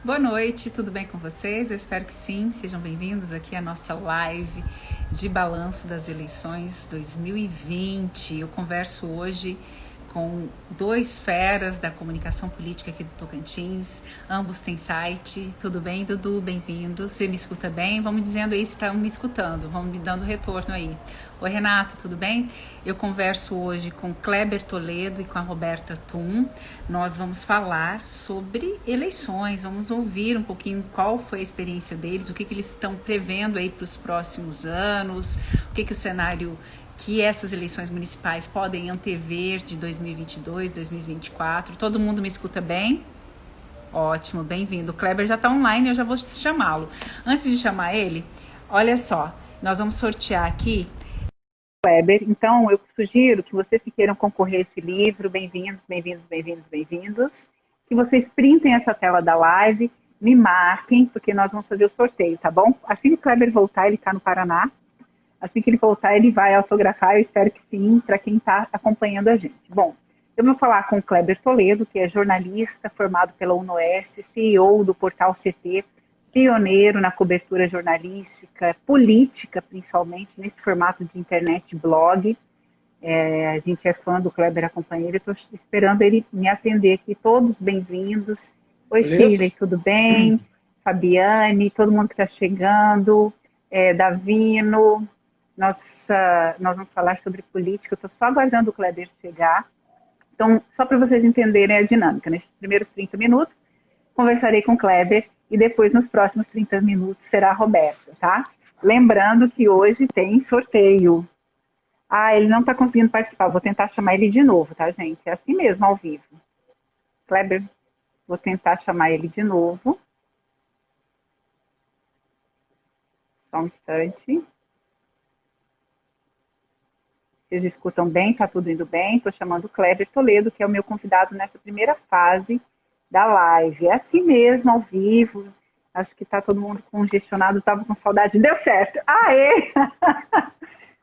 Boa noite, tudo bem com vocês? Eu espero que sim. Sejam bem-vindos aqui à nossa live de balanço das eleições 2020. Eu converso hoje com dois feras da comunicação política aqui do Tocantins. Ambos têm site. Tudo bem, Dudu? Bem-vindo. Você me escuta bem? Vamos dizendo aí se estão me escutando. Vamos me dando retorno aí. Oi, Renato, tudo bem? Eu converso hoje com Kleber Toledo e com a Roberta Thun. Nós vamos falar sobre eleições, vamos ouvir um pouquinho qual foi a experiência deles, o que eles estão prevendo aí para os próximos anos, o que o cenário que essas eleições municipais podem antever de 2022, 2024. Todo mundo me escuta bem? Ótimo, bem-vindo. O Kleber já está online, eu já vou chamá-lo. Antes de chamar ele, olha só, nós vamos sortear aqui Kleber. Então, eu sugiro que vocês que queiram concorrer a esse livro, bem-vindos, bem-vindos, bem-vindos, bem-vindos, que vocês printem essa tela da live, me marquem, porque nós vamos fazer o sorteio, tá bom? Assim que o Kleber voltar, ele está no Paraná, assim que ele voltar, ele vai autografar, eu espero que sim, para quem está acompanhando a gente. Bom, eu vou falar com o Kleber Toledo, que é jornalista formado pela UNOeste, CEO do portal CT, pioneiro na cobertura jornalística, política, principalmente, nesse formato de internet blog. A gente é fã do Kleber, acompanha ele, estou esperando ele me atender aqui. Todos bem-vindos. Oi, Beleza? Shirley, tudo bem? Fabiane, todo mundo que está chegando, Davino, nós vamos falar sobre política. Eu estou só aguardando o Kleber chegar. Então, só para vocês entenderem a dinâmica, nesses primeiros 30 minutos, conversarei com o Kleber e depois, nos próximos 30 minutos, será a Roberta, tá? Lembrando que hoje tem sorteio. Ah, ele não está conseguindo participar, vou tentar chamar ele de novo, tá, gente? É assim mesmo, ao vivo. Kleber, vou tentar chamar ele de novo. Só um instante. Vocês escutam bem? Tá tudo indo bem? Estou chamando o Kleber Toledo, que é o meu convidado nessa primeira fase da live. É assim mesmo, ao vivo. Acho que está todo mundo congestionado, estava com saudade. Deu certo. Aê!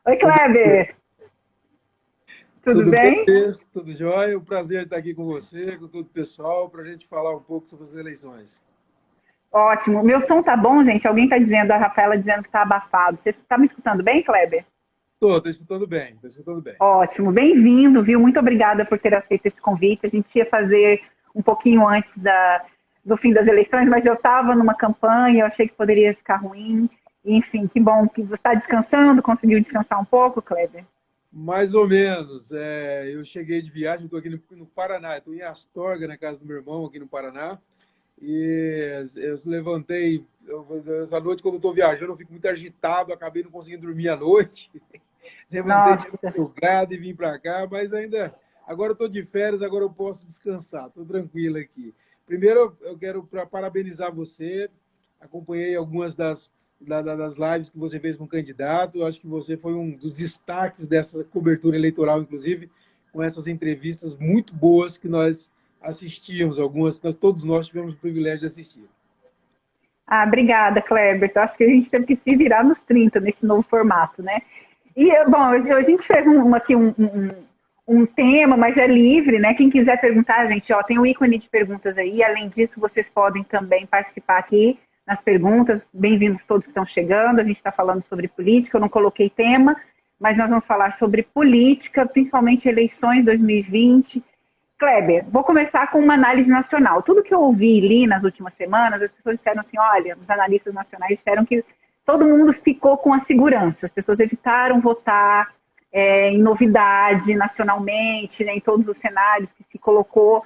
Oi, Tudo, Kleber. Tudo tudo bem, bem? Inês? Tudo jóia? Um prazer estar aqui com você, com todo o pessoal, para a gente falar um pouco sobre as eleições. Ótimo. Meu som tá bom, gente? Alguém está dizendo, a Rafaela dizendo que está abafado. Você está me escutando bem, Kleber? Estou escutando bem, estou escutando bem. Ótimo. Bem-vindo, viu? Muito obrigada por ter aceito esse convite. A gente ia fazer um pouquinho antes do fim das eleições, mas eu estava numa campanha, eu achei que poderia ficar ruim. Enfim, que bom que você está descansando, conseguiu descansar um pouco, Kleber? Mais ou menos. Eu cheguei de viagem, estou aqui no Paraná, estou em Astorga, na casa do meu irmão, aqui no Paraná. E eu levantei, essa noite, quando eu estou viajando, eu fico muito agitado, acabei não conseguindo dormir à noite. Levantei de Nossa, madrugada e vim para cá, mas ainda. Agora eu estou de férias, agora eu posso descansar, estou tranquilo aqui. Primeiro, eu quero parabenizar você. Acompanhei algumas das lives que você fez com o candidato. Eu acho que você foi um dos destaques dessa cobertura eleitoral, inclusive, com essas entrevistas muito boas que nós assistimos. Algumas, todos nós tivemos o privilégio de assistir. obrigada, Kleber. Eu acho que a gente teve que se virar nos 30 nesse novo formato, né? E, bom, a gente fez aqui um tema, mas é livre, né? Quem quiser perguntar, gente, ó, tem um ícone de perguntas aí. Além disso, vocês podem também participar aqui nas perguntas. Bem-vindos todos que estão chegando. A gente está falando sobre política. Eu não coloquei tema, mas nós vamos falar sobre política, principalmente eleições 2020. Kleber, vou começar com uma análise nacional. Tudo que eu ouvi e li nas últimas semanas, as pessoas disseram assim, olha, os analistas nacionais disseram que todo mundo ficou com a segurança, as pessoas evitaram votar em novidade nacionalmente, né, em todos os cenários que se colocou.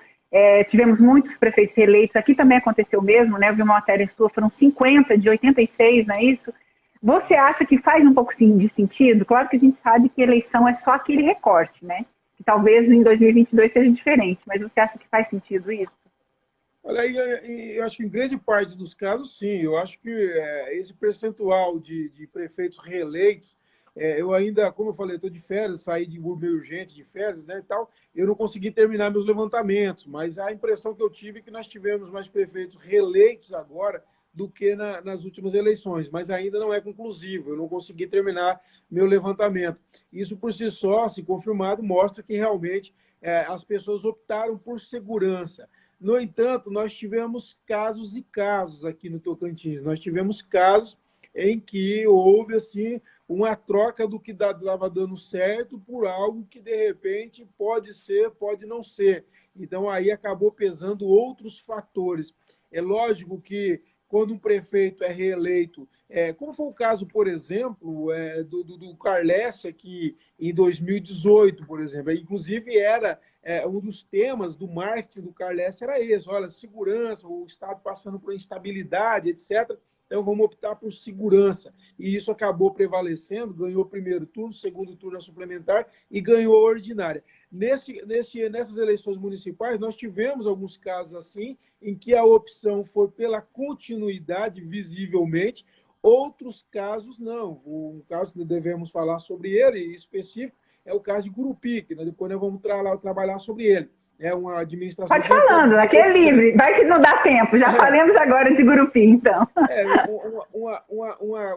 Tivemos muitos prefeitos reeleitos, aqui também aconteceu mesmo, né? Eu vi uma matéria sua, foram 50 de 86, não é isso? Você acha que faz um pouco de sentido? Claro que a gente sabe que eleição é só aquele recorte, né? Que talvez em 2022 seja diferente, mas você acha que faz sentido isso? Olha, eu acho que em grande parte dos casos, sim. Eu acho que esse percentual de prefeitos reeleitos, eu ainda, como eu falei, estou de férias, saí de meio urgente de férias, né, e tal, eu não consegui terminar meus levantamentos, mas a impressão que eu tive é que nós tivemos mais prefeitos reeleitos agora do que nas últimas eleições, mas ainda não é conclusivo, eu não consegui terminar meu levantamento. Isso, por si só, se confirmado, mostra que realmente as pessoas optaram por segurança. No entanto, nós tivemos casos e casos aqui no Tocantins. Nós tivemos casos em que houve assim uma troca do que estava dando certo por algo que, de repente, pode ser, pode não ser. Então, aí acabou pesando outros fatores. É lógico que, quando um prefeito é reeleito, como foi o caso, por exemplo, do Carlesse aqui em 2018, por exemplo, inclusive era um dos temas do marketing do Carlesse era esse, olha, segurança, o Estado passando por instabilidade, etc., então vamos optar por segurança. E isso acabou prevalecendo, ganhou o primeiro turno, segundo turno a suplementar e ganhou a ordinária. Nessas eleições municipais, nós tivemos alguns casos assim, em que a opção foi pela continuidade, visivelmente, outros casos não. Um caso que devemos falar sobre ele, específico, é o caso de Gurupi, que depois nós vamos trabalhar sobre ele. É uma administração Pode falando, aqui é livre, vai que não dá tempo. Já falamos agora de Gurupi, então.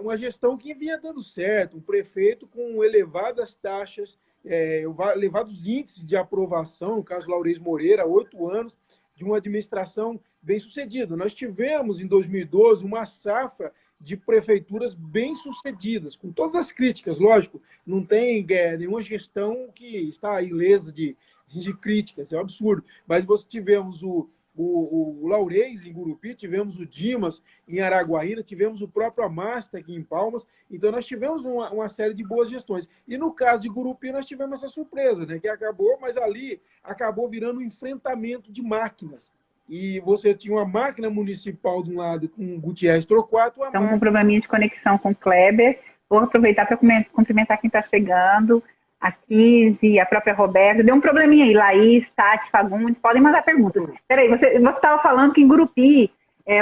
Uma gestão que vinha dando certo, um prefeito com elevadas taxas, elevados índices de aprovação, no caso Laurez Moreira, 8 anos, de uma administração bem-sucedida. Nós tivemos, em 2012, uma safra de prefeituras bem-sucedidas, com todas as críticas, lógico, não tem nenhuma gestão que está ilesa de críticas, é um absurdo. Mas você tivemos o Laurez em Gurupi, tivemos o Dimas em Araguaína, tivemos o próprio Amasta aqui em Palmas, então nós tivemos uma série de boas gestões. E no caso de Gurupi nós tivemos essa surpresa, né, que acabou, mas ali acabou virando um enfrentamento de máquinas. E você tinha uma máquina municipal de um lado com o Gutierrez Torquato. Estamos com um probleminha de conexão com o Kleber. Vou aproveitar para cumprimentar quem está chegando. A Kise, a própria Roberta. Deu um probleminha aí. Laís, Tati, Fagundes, podem mandar perguntas. Peraí, você estava falando que em Gurupi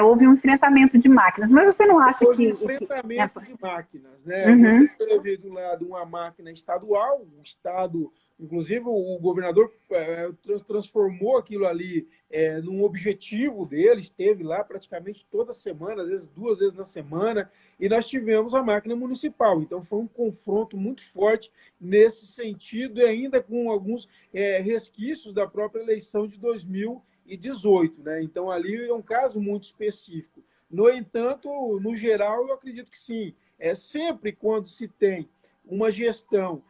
houve um enfrentamento de máquinas, mas você não acha houve que... enfrentamento de máquinas, né? Uhum. Você teve, do lado, uma máquina estadual, um Estado... Inclusive, o governador transformou aquilo ali num objetivo dele, esteve lá praticamente toda semana, às vezes 2 vezes na semana, e nós tivemos a máquina municipal. Então, foi um confronto muito forte nesse sentido, e ainda com alguns resquícios da própria eleição de 2018. Né? Então, ali é um caso muito específico. No entanto, no geral, eu acredito que sim. Sempre quando se tem uma gestão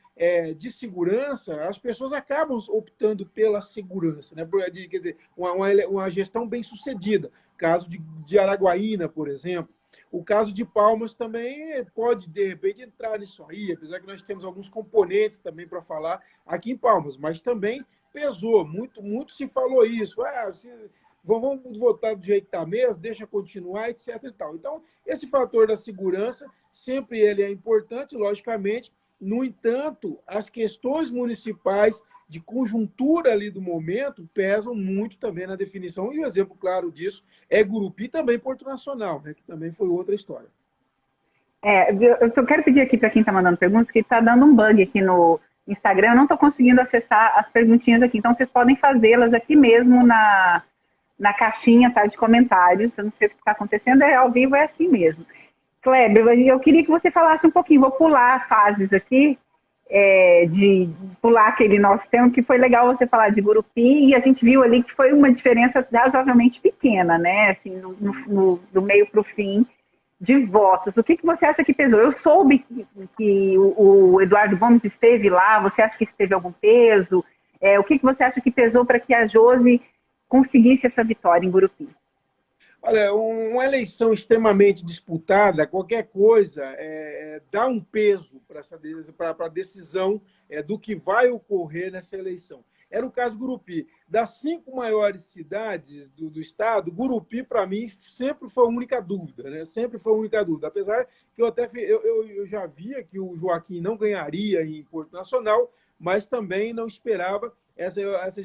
de segurança, as pessoas acabam optando pela segurança, né? Quer dizer, uma gestão bem sucedida. O caso de Araguaína, por exemplo. O caso de Palmas também pode, de repente, entrar nisso aí, apesar que nós temos alguns componentes também para falar aqui em Palmas, mas também pesou, muito se falou isso. Vamos votar do jeito que está mesmo, deixa continuar, etc. E tal. Então, esse fator da segurança, sempre ele é importante, logicamente. No entanto, as questões municipais de conjuntura ali do momento pesam muito também na definição, e o exemplo claro disso é Gurupi, também Porto Nacional, né, que também foi outra história. Eu só quero pedir aqui para quem está mandando perguntas, que está dando um bug aqui no Instagram, eu não estou conseguindo acessar as perguntinhas aqui, então vocês podem fazê-las aqui mesmo na caixinha, tá, de comentários. Eu não sei o que está acontecendo, ao vivo é assim mesmo. Kleber, eu queria que você falasse um pouquinho, vou pular fases aqui, de pular aquele nosso tema, que foi legal você falar de Gurupi, e a gente viu ali que foi uma diferença razoavelmente pequena, né, assim, do meio para o fim, de votos. O que você acha que pesou? Eu soube que o Eduardo Gomes esteve lá, você acha que isso teve algum peso? O que você acha que pesou para que a Josi conseguisse essa vitória em Gurupi? Olha, uma eleição extremamente disputada, qualquer coisa dá um peso para a decisão do que vai ocorrer nessa eleição. Era o caso do Gurupi. Das 5 maiores cidades do estado, Gurupi, para mim, sempre foi a única dúvida, né? Sempre foi a única dúvida. Apesar que eu já via que o Joaquim não ganharia em Porto Nacional, mas também não esperava essa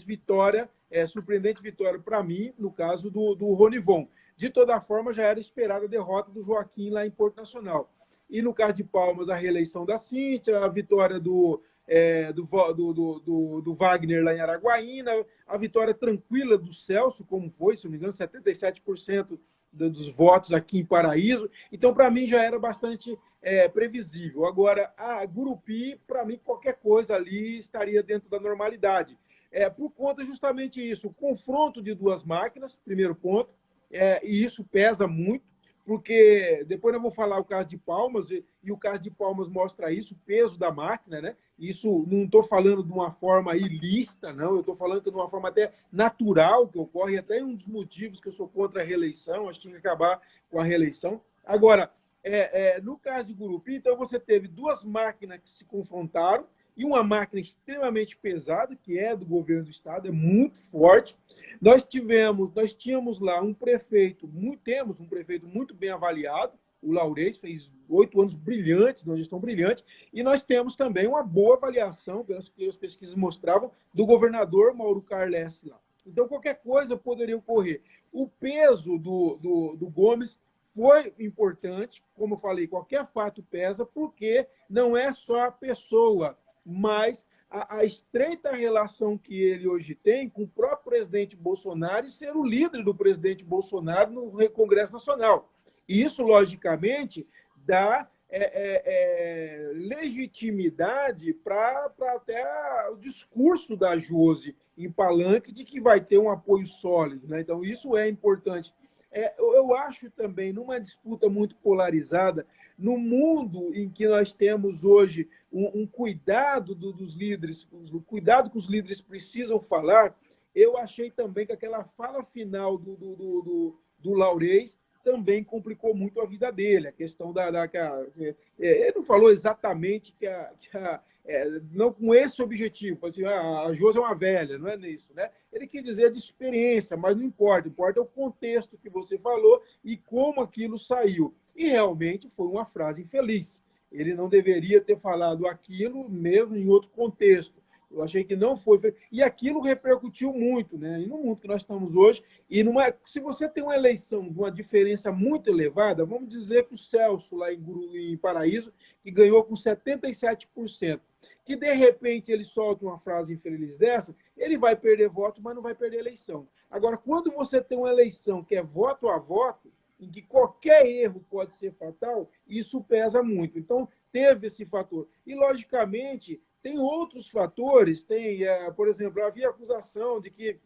vitória, surpreendente vitória para mim, no caso do Ronivon. De toda forma, já era esperada a derrota do Joaquim lá em Porto Nacional. E no caso de Palmas, a reeleição da Cíntia, a vitória do Wagner lá em Araguaína, a vitória tranquila do Celso, como foi, se não me engano, 77% dos votos aqui em Paraíso. Então, para mim, já era bastante previsível. Agora, a Gurupi, para mim, qualquer coisa ali estaria dentro da normalidade. por conta justamente isso, o confronto de duas máquinas, primeiro ponto, e isso pesa muito, porque depois nós vamos falar o caso de Palmas, e o caso de Palmas mostra isso, o peso da máquina, né? Isso não estou falando de uma forma ilícita, não, eu estou falando de uma forma até natural que ocorre, até um dos motivos que eu sou contra a reeleição, acho que tinha que acabar com a reeleição. Agora, no caso de Gurupi, então você teve duas máquinas que se confrontaram, e uma máquina extremamente pesada, que é do governo do estado, é muito forte. Nós tínhamos lá temos um prefeito muito bem avaliado, o Laurez fez 8 anos brilhantes, uma gestão brilhante, e nós temos também uma boa avaliação, pelas que as pesquisas mostravam, do governador Mauro Carles lá. Então, qualquer coisa poderia ocorrer. O peso do Gomes foi importante, como eu falei, qualquer fato pesa, porque não é só a pessoa, mas a estreita relação que ele hoje tem com o próprio presidente Bolsonaro e ser o líder do presidente Bolsonaro no Congresso Nacional. E isso, logicamente, dá legitimidade para até o discurso da Josi em palanque de que vai ter um apoio sólido, né? Então, isso é importante. Eu acho também, numa disputa muito polarizada, no mundo em que nós temos hoje um cuidado dos líderes, o cuidado que os líderes precisam falar, eu achei também que aquela fala final do Laurez também complicou muito a vida dele. A questão ele não falou exatamente não com esse objetivo, assim, a Josi é uma velha, não é nisso, né? Ele quis dizer de experiência, mas não importa, importa o contexto que você falou e como aquilo saiu. E realmente foi uma frase infeliz. Ele não deveria ter falado aquilo mesmo em outro contexto. Eu achei que não foi. E aquilo repercutiu muito, né? E no mundo que nós estamos hoje, se você tem uma eleição de uma diferença muito elevada, vamos dizer que o Celso, lá em Paraíso, que ganhou com 77%, que de repente ele solta uma frase infeliz dessa, ele vai perder voto, mas não vai perder eleição. Agora, quando você tem uma eleição que é voto a voto, em que qualquer erro pode ser fatal, isso pesa muito. Então, teve esse fator. E, logicamente, tem outros fatores. Por exemplo, havia acusação de que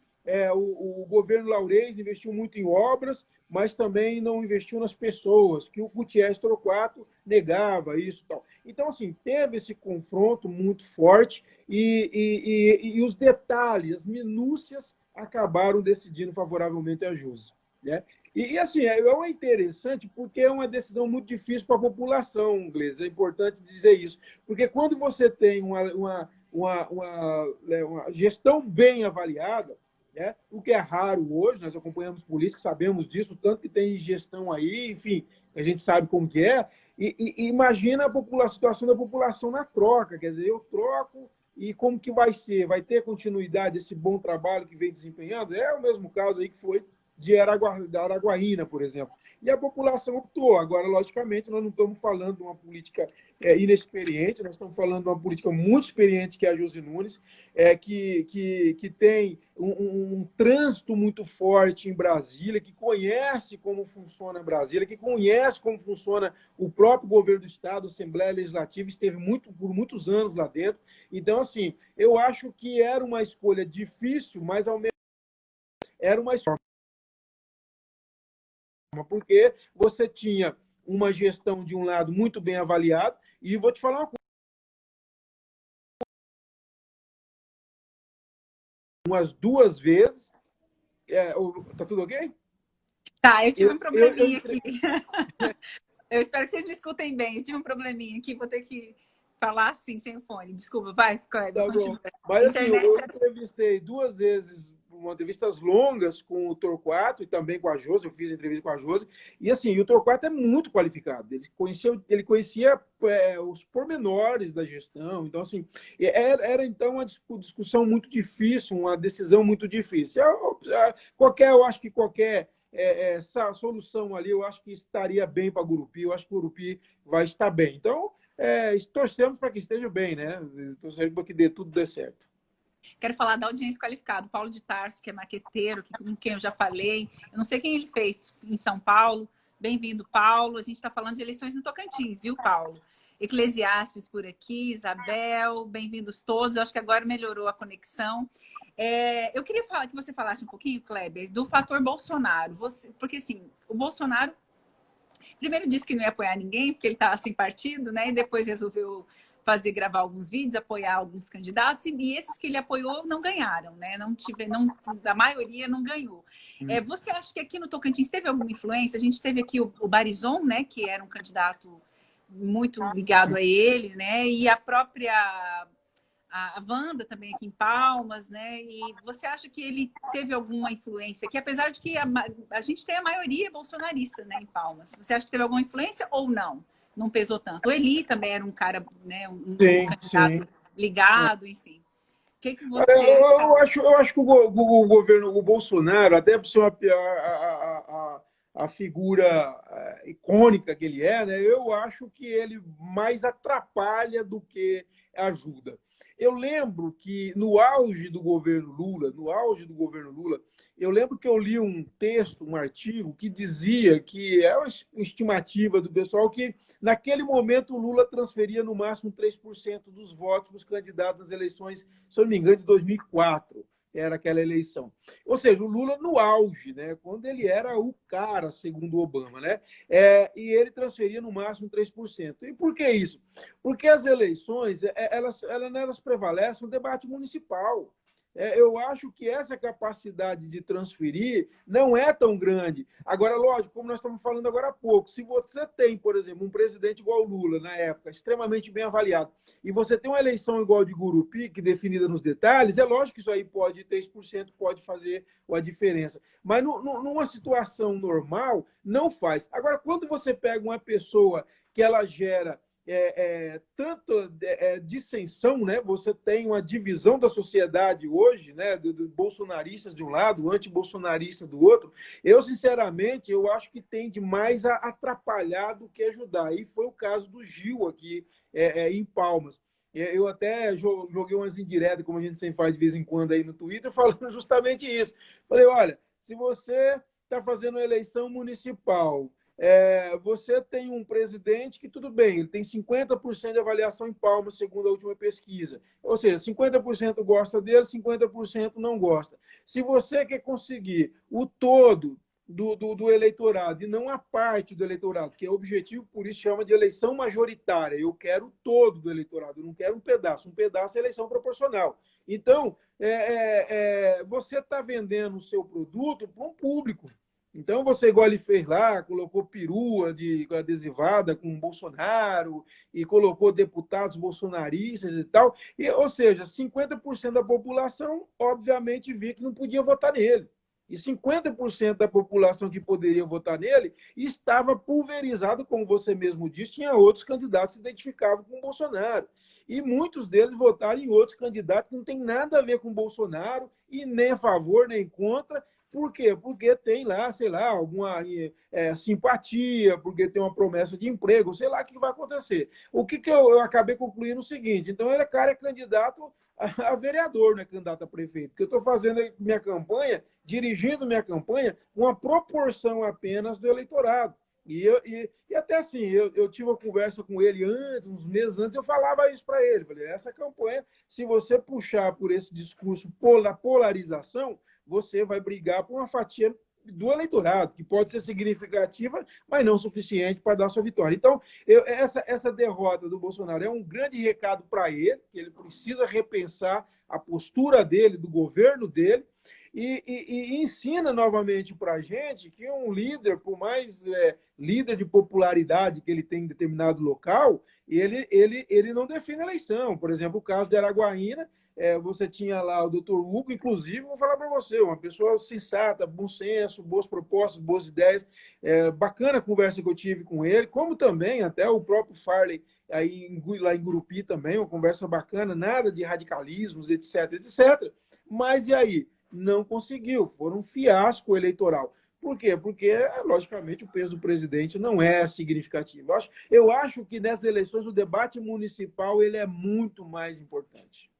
o governo Laurez investiu muito em obras, mas também não investiu nas pessoas, que o Gutierrez Torquato negava isso e tal. Então, assim, teve esse confronto muito forte e os detalhes, as minúcias, acabaram decidindo favoravelmente a Josi, né? Assim, é interessante porque é uma decisão muito difícil para a população inglesa. É importante dizer isso. Porque quando você tem uma gestão bem avaliada, né, o que é raro hoje, nós acompanhamos política, sabemos disso, tanto que tem gestão aí, enfim, a gente sabe como que é, e imagina a situação da população na troca, quer dizer, eu troco e como que vai ser? Vai ter continuidade esse bom trabalho que vem desempenhando? É o mesmo caso aí que foi da Araguaína, por exemplo. E a população optou. Agora, logicamente, nós não estamos falando de uma política inexperiente, nós estamos falando de uma política muito experiente, que é a Josi Nunes, que tem um trânsito muito forte em Brasília, que conhece como funciona Brasília, que conhece como funciona o próprio governo do Estado, a Assembleia Legislativa, esteve por muitos anos lá dentro. Então, assim, eu acho que era uma escolha difícil, mas ao mesmo tempo era uma escolha, porque você tinha uma gestão de um lado muito bem avaliado, e vou te falar uma coisa, umas 2 vezes. Tá tudo ok? Tá, eu tive um probleminha aqui. Eu espero que vocês me escutem bem. Eu tive um probleminha aqui, vou ter que falar assim, sem o fone. Desculpa, vai, Kleber, continua. Mas assim, eu entrevistei 2 vezes, entrevistas longas com o Torquato e também com a Josi, eu fiz entrevista com a Josi, e assim, o Torquato é muito qualificado, ele conhecia os pormenores da gestão, então assim, era então uma discussão muito difícil, uma decisão muito difícil. Eu acho que qualquer essa solução ali, eu acho que estaria bem para Gurupi, eu acho que o Gurupi vai estar bem. Então, torcemos para que esteja bem, né? Torcemos para que tudo dê certo. Quero falar da audiência qualificada. Paulo de Tarso, que é maqueteiro, com quem eu já falei. Eu não sei quem ele fez em São Paulo. Bem-vindo, Paulo. A gente está falando de eleições no Tocantins, viu, Paulo? Eclesiastes por aqui, Isabel, bem-vindos todos. Eu acho que agora melhorou a conexão. Eu queria que você falasse um pouquinho, Kleber, do fator Bolsonaro. Porque, assim, o Bolsonaro primeiro disse que não ia apoiar ninguém, porque ele estava sem partido, né? E depois resolveu gravar alguns vídeos, apoiar alguns candidatos, e esses que ele apoiou não ganharam, né? A maioria não ganhou. Você acha que aqui no Tocantins teve alguma influência? A gente teve aqui o Barizon, né? Que era um candidato muito ligado a ele, né? E a própria a Wanda também aqui em Palmas, né? E você acha que ele teve alguma influência aqui, apesar de que a gente tem a maioria bolsonarista, né, em Palmas? Você acha que teve alguma influência ou não? Não pesou tanto. O Eli também era um cara, né, um candidato ligado, enfim. O que você... Eu acho que o governo, o Bolsonaro, até por ser a figura icônica que ele é, né, eu acho que ele mais atrapalha do que ajuda. Eu lembro que no auge do governo Lula, eu lembro que eu li um texto, um artigo, que dizia que é uma estimativa do pessoal que, naquele momento, o Lula transferia no máximo 3% dos votos dos candidatos às eleições, se eu não me engano, de 2004. Era aquela eleição. Ou seja, o Lula no auge, né? Quando ele era o cara, segundo o Obama, né? E ele transferia no máximo 3%. E por que isso? Porque as eleições, elas prevalecem no debate municipal. Eu acho que essa capacidade de transferir não é tão grande. Agora, lógico, como nós estamos falando agora há pouco, se você tem, por exemplo, um presidente igual o Lula, na época, extremamente bem avaliado, e você tem uma eleição igual de Gurupi, que definida nos detalhes, é lógico que isso aí pode, 3% pode fazer a diferença. Mas numa situação normal, não faz. Agora, quando você pega uma pessoa que ela gera tanto dissensão, né? Você tem uma divisão da sociedade hoje, né? Do bolsonaristas de um lado, anti-bolsonarista do outro. Eu, sinceramente, eu acho que tende mais a atrapalhar do que ajudar. E foi o caso do Gil aqui em Palmas. Eu até joguei umas indiretas, como a gente sempre faz de vez em quando aí no Twitter, falando justamente isso. Falei, olha, se você está fazendo eleição municipal, você tem um presidente que, tudo bem, ele tem 50% de avaliação em Palmas, segundo a última pesquisa. Ou seja, 50% gosta dele, 50% não gosta. Se você quer conseguir o todo do eleitorado e não a parte do eleitorado, que é o objetivo, por isso chama de eleição majoritária. Eu quero o todo do eleitorado, eu não quero um pedaço. Um pedaço é eleição proporcional. Então, você está vendendo o seu produto para um público. Então, você, igual ele fez lá, colocou perua adesivada com o Bolsonaro e colocou deputados bolsonaristas e tal. Ou seja, 50% da população, obviamente, via que não podia votar nele. E 50% da população que poderia votar nele estava pulverizado, como você mesmo disse, tinha outros candidatos que se identificavam com o Bolsonaro. E muitos deles votaram em outros candidatos que não tem nada a ver com o Bolsonaro, e nem a favor, nem contra. Por quê? Porque tem lá, sei lá, alguma simpatia, porque tem uma promessa de emprego, sei lá o que vai acontecer. O que eu acabei concluindo o seguinte, então ele é candidato a vereador, não é candidato a prefeito, porque eu estou fazendo minha campanha, dirigindo minha campanha, com uma proporção apenas do eleitorado. E até assim, eu tive uma conversa com ele antes, uns meses antes, eu falava isso para ele. Falei, essa campanha, se você puxar por esse discurso da polarização, você vai brigar por uma fatia do eleitorado, que pode ser significativa, mas não suficiente para dar sua vitória. Então, essa derrota do Bolsonaro é um grande recado para ele, que ele precisa repensar a postura dele, do governo dele, e ensina novamente para a gente que um líder, por mais líder de popularidade que ele tem em determinado local, ele não define a eleição. Por exemplo, o caso de Araguaína, você tinha lá o doutor Hugo, inclusive, vou falar para você, uma pessoa sensata, bom senso, boas propostas, boas ideias, bacana a conversa que eu tive com ele, como também até o próprio Farley, aí lá em Gurupi também, uma conversa bacana, nada de radicalismos, etc, etc. Mas e aí? Não conseguiu, foi um fiasco eleitoral. Por quê? Porque, logicamente, o peso do presidente não é significativo. Eu acho que nessas eleições o debate municipal ele é muito mais importante.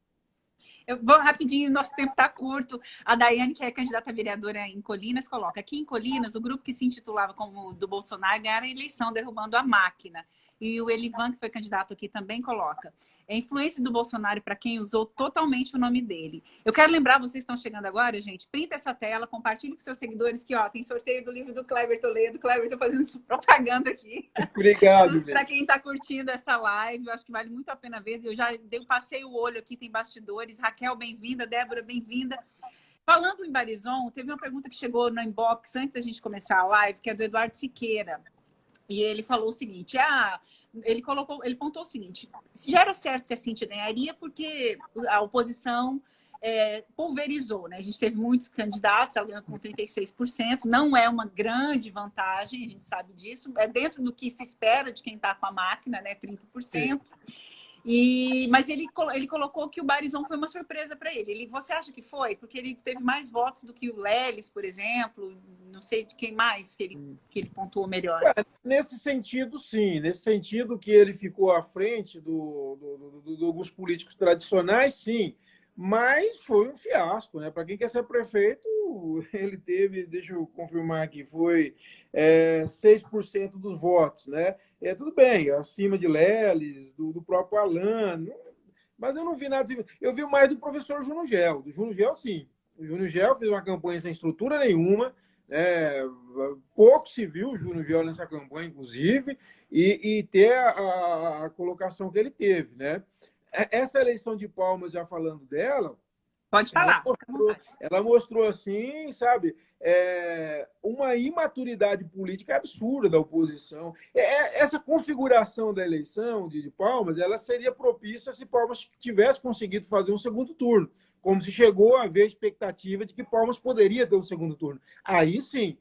Eu vou rapidinho, nosso tempo está curto. A Daiane, que é candidata a vereadora em Colinas, coloca: aqui em Colinas, o grupo que se intitulava como do Bolsonaro ganharam a eleição derrubando a máquina. E o Elivan, que foi candidato aqui, também coloca: é a influência do Bolsonaro para quem usou totalmente o nome dele. Eu quero lembrar, vocês estão chegando agora, gente, printa essa tela, compartilhe com seus seguidores que, ó, tem sorteio do livro do Kleber Toledo. Kleber, estou fazendo propaganda aqui. Obrigado. Para quem está curtindo essa live, eu acho que vale muito a pena ver. Eu já passei o olho aqui, tem bastidores. Raquel, bem-vinda. Débora, bem-vinda. Falando em Barizon, teve uma pergunta que chegou no inbox antes da gente começar a live, que é do Eduardo Siqueira. E ele falou o seguinte: ele pontou o seguinte: se já era certo que a Cíntia ganharia, porque a oposição pulverizou, né? A gente teve muitos candidatos, ela ganhou com 36%, não é uma grande vantagem, a gente sabe disso, é dentro do que se espera de quem está com a máquina, né? 30%. Mas ele colocou que o Barizon foi uma surpresa para ele. Você acha que foi? Porque ele teve mais votos do que o Leles, por exemplo, não sei de quem mais que ele pontuou melhor. Nesse sentido, sim. Nesse sentido que ele ficou à frente dos políticos tradicionais, sim. Mas foi um fiasco, né? Para quem quer ser prefeito, ele teve, deixa eu confirmar aqui, foi 6% dos votos, né? Tudo bem, acima de Leles, do próprio Alan, mas eu não vi nada. Eu vi mais do professor Júnior Gel. Do Júnior Gel, sim. O Júnior Gel fez uma campanha sem estrutura nenhuma, pouco se viu o Júnior Gel nessa campanha, inclusive, e ter a colocação que ele teve, né? Essa eleição de Palmas, já falando dela, pode falar. Ela mostrou assim, sabe, uma imaturidade política absurda da oposição. Essa configuração da eleição de Palmas, ela seria propícia se Palmas tivesse conseguido fazer um segundo turno, como se chegou a haver a expectativa de que Palmas poderia ter um segundo turno. Aí sim,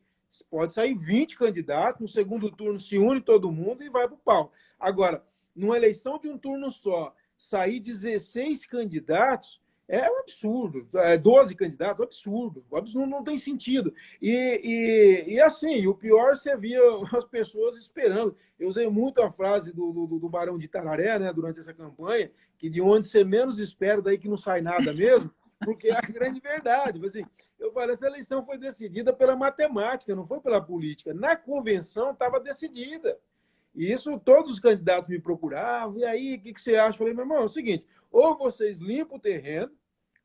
pode sair 20 candidatos, no segundo turno se une todo mundo e vai para o pau. Agora, numa eleição de um turno só, sair 16 candidatos é um absurdo. 12 candidatos, absurdo. Não tem sentido. E assim, o pior, você via as pessoas esperando. Eu usei muito a frase do Barão de Itararé, né, durante essa campanha, que de onde você menos espera, daí que não sai nada mesmo, porque é a grande verdade. Assim, eu falei, essa eleição foi decidida pela matemática, não foi pela política. Na convenção estava decidida. E isso, todos os candidatos me procuravam. E aí, o que você acha? Eu falei, meu irmão, é o seguinte: ou vocês limpam o terreno,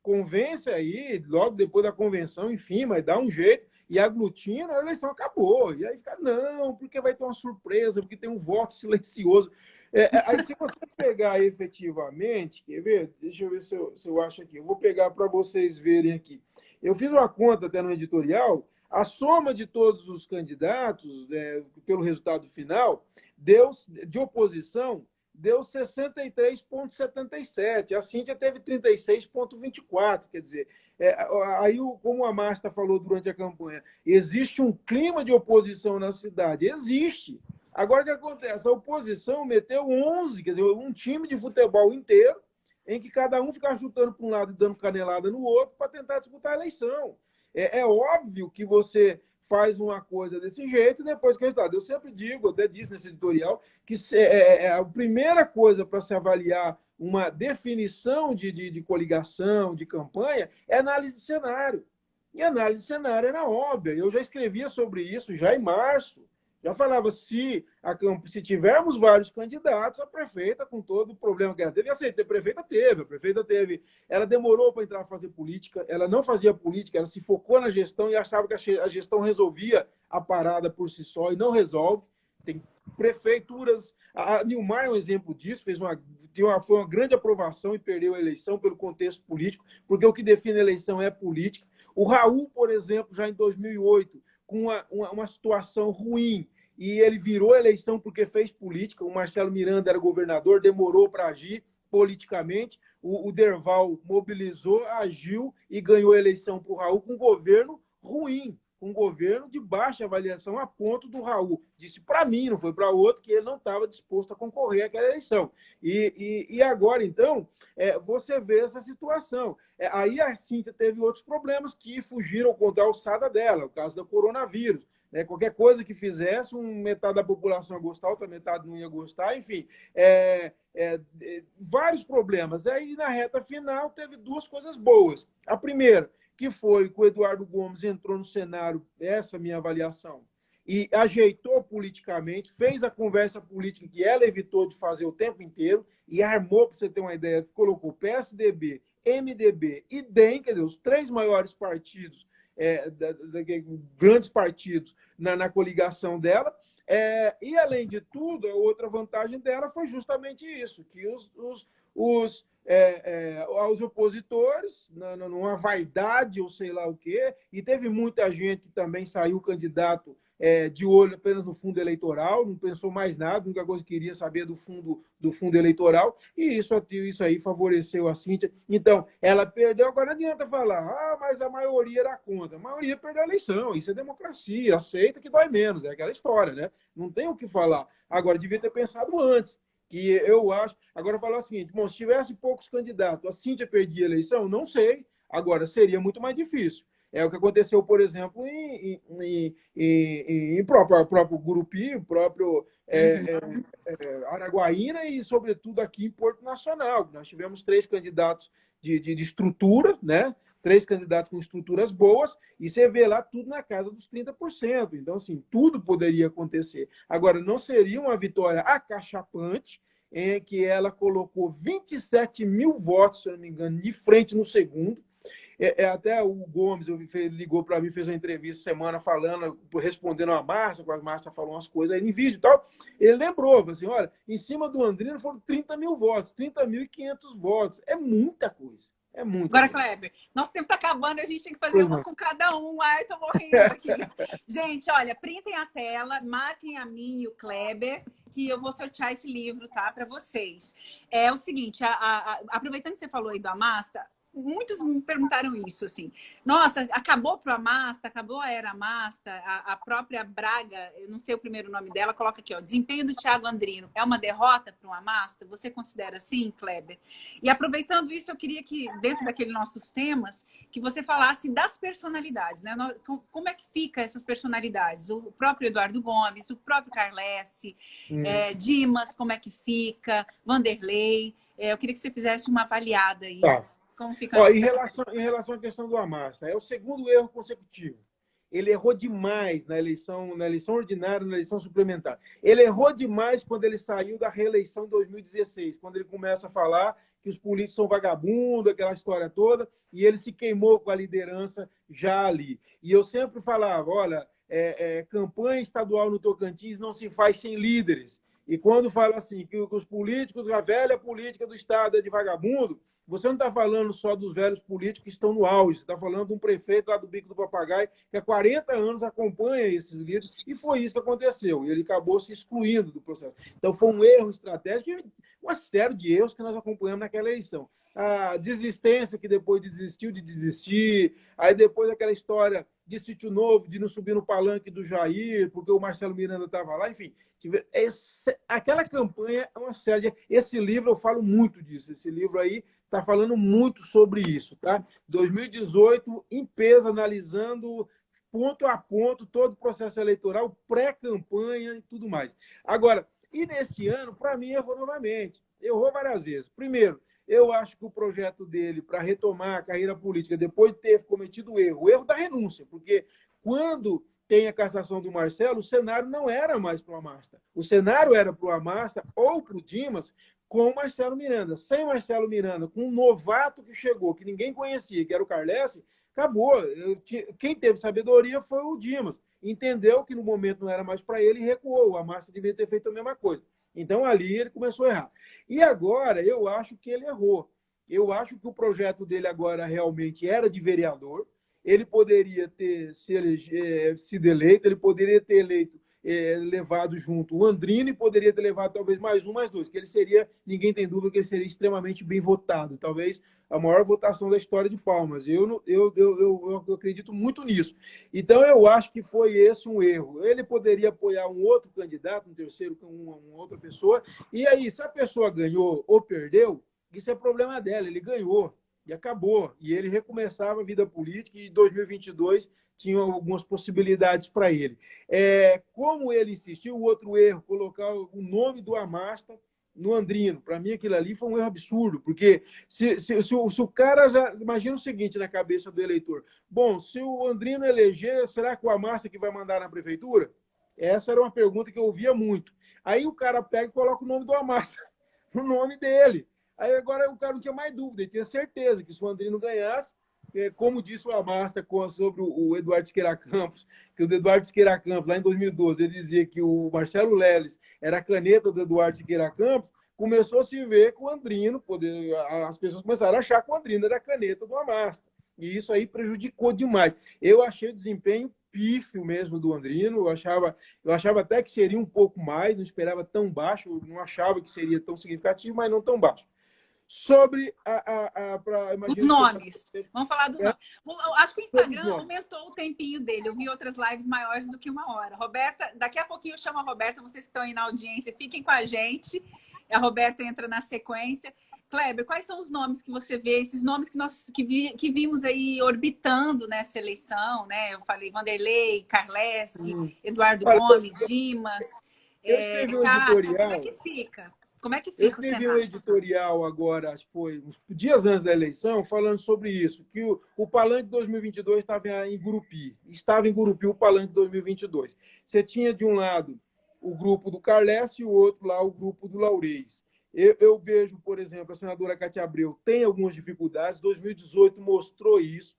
convence aí, logo depois da convenção, enfim, mas dá um jeito, e aglutina, a eleição acabou. E aí fica, não, porque vai ter uma surpresa, porque tem um voto silencioso. Aí, se você pegar efetivamente, quer ver? Deixa eu ver se eu acho aqui. Eu vou pegar para vocês verem aqui. Eu fiz uma conta até no editorial, a soma de todos os candidatos, pelo resultado final, de oposição, deu 63,77. A Cíntia teve 36,24. Quer dizer, aí, como a Márcia falou durante a campanha, existe um clima de oposição na cidade? Existe. Agora, o que acontece? A oposição meteu 11, quer dizer, um time de futebol inteiro, em que cada um fica chutando para um lado e dando canelada no outro para tentar disputar a eleição. É óbvio que você faz uma coisa desse jeito e depois que o resultado. Eu sempre digo, até disse nesse editorial, que a primeira coisa para se avaliar uma definição de coligação, de campanha, é análise de cenário. E análise de cenário era óbvia. Eu já escrevia sobre isso já em março. Já falava, se tivermos vários candidatos, a prefeita, com todo o problema que ela teve, a prefeita teve. Ela demorou para entrar a fazer política, ela não fazia política, ela se focou na gestão e achava que a gestão resolvia a parada por si só, e não resolve. Tem prefeituras... A Nilmar é um exemplo disso, foi uma grande aprovação e perdeu a eleição pelo contexto político, porque o que define a eleição é política. O Raul, por exemplo, já em 2008, com uma situação ruim, e ele virou a eleição porque fez política. O Marcelo Miranda era governador, demorou para agir politicamente. O Derval mobilizou, agiu e ganhou a eleição para o Raul com um governo ruim, um governo de baixa avaliação, a ponto do Raul disse para mim, não foi para outro, que ele não estava disposto a concorrer àquela eleição. E agora, então, você vê essa situação. Aí a Cíntia teve outros problemas que fugiram contra a alçada dela, o caso do coronavírus. né? Qualquer coisa que fizesse, metade da população ia gostar, outra metade não ia gostar, enfim, vários problemas. Aí, na reta final, teve duas coisas boas. A primeira, que foi que o Eduardo Gomes entrou no cenário, essa é a minha avaliação, e ajeitou politicamente, fez a conversa política que ela evitou de fazer o tempo inteiro e armou, para você ter uma ideia, colocou PSDB, MDB e DEM, quer dizer, os três maiores partidos, grandes partidos na coligação dela. E, além de tudo, a outra vantagem dela foi justamente isso, que aos opositores, numa vaidade ou sei lá o quê, e teve muita gente que também saiu candidato de olho apenas no fundo eleitoral, não pensou mais nada, a única coisa que queria saber do fundo eleitoral, e isso aí favoreceu a Cíntia. Então, ela perdeu, agora não adianta falar, mas a maioria era contra. A maioria perdeu a eleição, isso é democracia, aceita que dói menos, é aquela história, né? Não tem o que falar. Agora, devia ter pensado antes, que eu acho... Agora, falar o seguinte, bom, se tivesse poucos candidatos, a Cíntia perdia a eleição? Não sei. Agora, seria muito mais difícil. É o que aconteceu, por exemplo, em próprio Gurupi, próprio Araguaína e, sobretudo, aqui em Porto Nacional. Nós tivemos 3 candidatos de estrutura, né? 3 candidatos com estruturas boas, e você vê lá tudo na casa dos 30%. Então, assim, tudo poderia acontecer. Agora, não seria uma vitória acachapante, em que ela colocou 27 mil votos, se eu não me engano, de frente no segundo. Até o Gomes ligou para mim, fez uma entrevista semana falando, respondendo a Márcia, a Márcia falou umas coisas aí em vídeo e tal. Ele lembrou, falou assim, olha, em cima do Andrino foram 30 mil votos, 30.500 votos. É muita coisa. É muita Agora, coisa. Kleber, nosso tempo está acabando, a gente tem que fazer uma com cada um. Ai, tô morrendo aqui. Gente, olha, printem a tela, marquem a mim e o Kleber, que eu vou sortear esse livro, tá, para vocês. É o seguinte, aproveitando que você falou aí do Amasta, muitos me perguntaram isso, assim. Nossa, acabou pro Amasta, acabou a era Amasta, a própria Braga, eu não sei o primeiro nome dela, coloca aqui, ó, desempenho do Thiago Andrino. É uma derrota para o Amasta? Você considera assim, Kleber? E aproveitando isso, eu queria que, dentro daqueles nossos temas, que você falasse das personalidades, né? Como é que fica essas personalidades? O próprio Eduardo Gomes, o próprio Carlesse, Dimas, como é que fica? Vanderlei. Eu queria que você fizesse uma avaliada aí. Tá. Como fica Em relação à questão do Amasta, é o segundo erro consecutivo. Ele errou demais na eleição ordinária, na eleição suplementar. Ele errou demais quando ele saiu da reeleição em 2016, quando ele começa a falar que os políticos são vagabundos, aquela história toda, e ele se queimou com a liderança já ali. E eu sempre falava, olha, campanha estadual no Tocantins não se faz sem líderes. E quando fala assim, que os políticos, a velha política do Estado é de vagabundo, você não está falando só dos velhos políticos que estão no auge, você está falando de um prefeito lá do Bico do Papagaio que há 40 anos acompanha esses líderes, e foi isso que aconteceu, e ele acabou se excluindo do processo. Então, foi um erro estratégico e uma série de erros que nós acompanhamos naquela eleição. A desistência, que depois desistiu de desistir, aí depois aquela história de Sítio Novo, de não subir no palanque do Jair, porque o Marcelo Miranda estava lá, enfim. Aquela campanha é uma série de... Esse livro, eu falo muito disso, esse livro aí está falando muito sobre isso, tá? 2018, em peso, analisando ponto a ponto todo o processo eleitoral, pré-campanha e tudo mais. Agora, e nesse ano, para mim, errou novamente. Errou várias vezes. Primeiro, eu acho que o projeto dele para retomar a carreira política, depois de ter cometido o erro da renúncia, porque quando tem a cassação do Marcelo, o cenário não era mais para o Amasta. O cenário era para o Amasta ou para o Dimas, com o Marcelo Miranda. Sem Marcelo Miranda, com um novato que chegou, que ninguém conhecia, que era o Carlesse, acabou. Quem teve sabedoria foi o Dimas. Entendeu que no momento não era mais para ele e recuou. O Amasta devia ter feito a mesma coisa. Então, ali ele começou a errar. E agora, eu acho que ele errou. Eu acho que o projeto dele agora realmente era de vereador. Ele poderia ter sido eleito, ele poderia ter levado junto o Andrino e poderia ter levado talvez mais um, mais dois, que ele seria, ninguém tem dúvida que ele seria extremamente bem votado, talvez a maior votação da história de Palmas. Eu acredito muito nisso. Então, eu acho que foi esse um erro. Ele poderia apoiar um outro candidato, um terceiro, uma outra pessoa, e aí, se a pessoa ganhou ou perdeu, isso é problema dela, ele ganhou. E acabou. E ele recomeçava a vida política e em 2022 tinham algumas possibilidades para ele. Como ele insistiu, o outro erro, colocar o nome do Amasta no Andrino. Para mim, aquilo ali foi um erro absurdo, porque se o cara já... Imagina o seguinte na cabeça do eleitor. Bom, se o Andrino eleger, será que o Amasta que vai mandar na prefeitura? Essa era uma pergunta que eu ouvia muito. Aí o cara pega e coloca o nome do Amasta no nome dele. Aí agora o cara não tinha mais dúvida, ele tinha certeza que se o Andrino ganhasse, como disse o Amasta sobre o Eduardo Siqueira Campos, que o Eduardo Siqueira Campos, lá em 2012, ele dizia que o Marcelo Leles era a caneta do Eduardo Siqueira Campos, começou a se ver com o Andrino, as pessoas começaram a achar que o Andrino era a caneta do Amasta. E isso aí prejudicou demais. Eu achei o desempenho pífio mesmo do Andrino, eu achava até que seria um pouco mais, não esperava tão baixo, não achava que seria tão significativo, mas não tão baixo. Sobre os nomes. Vamos falar dos nomes. Eu acho que o Instagram aumentou o tempinho dele. Eu vi outras lives maiores do que 1 hora. Roberta, daqui a pouquinho eu chamo a Roberta, vocês que estão aí na audiência, fiquem com a gente. A Roberta entra na sequência. Kleber, quais são os nomes que você vê, esses nomes que vimos aí orbitando nessa eleição, né? Eu falei Vanderlei, Carlesse, Eduardo Gomes, Dimas, eu escrevi um editorial. Como é que fica? Como é que fica eu escrevi um editorial agora, acho que foi uns dias antes da eleição, falando sobre isso, que o Palanque 2022 estava em Gurupi. Estava em Gurupi o Palanque 2022. Você tinha, de um lado, o grupo do Carlesse e o outro lá, o grupo do Laurez. Eu vejo, por exemplo, a senadora Cátia Abreu tem algumas dificuldades, 2018 mostrou isso.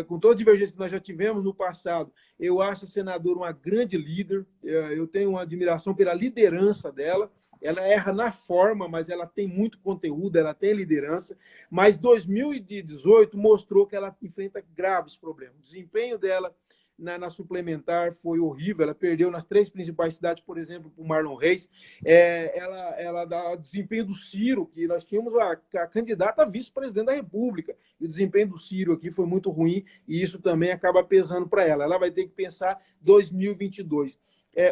Com toda a divergência que nós já tivemos no passado, eu acho a senadora uma grande líder, eu tenho uma admiração pela liderança dela, ela erra na forma, mas ela tem muito conteúdo, ela tem liderança, mas 2018 mostrou que ela enfrenta graves problemas. O desempenho dela na suplementar foi horrível, ela perdeu nas 3 principais cidades, por exemplo, para o Marlon Reis. Ela dá o desempenho do Ciro, que nós tínhamos a candidata a vice-presidente da República, e o desempenho do Ciro aqui foi muito ruim, e isso também acaba pesando para ela. Ela vai ter que pensar 2022.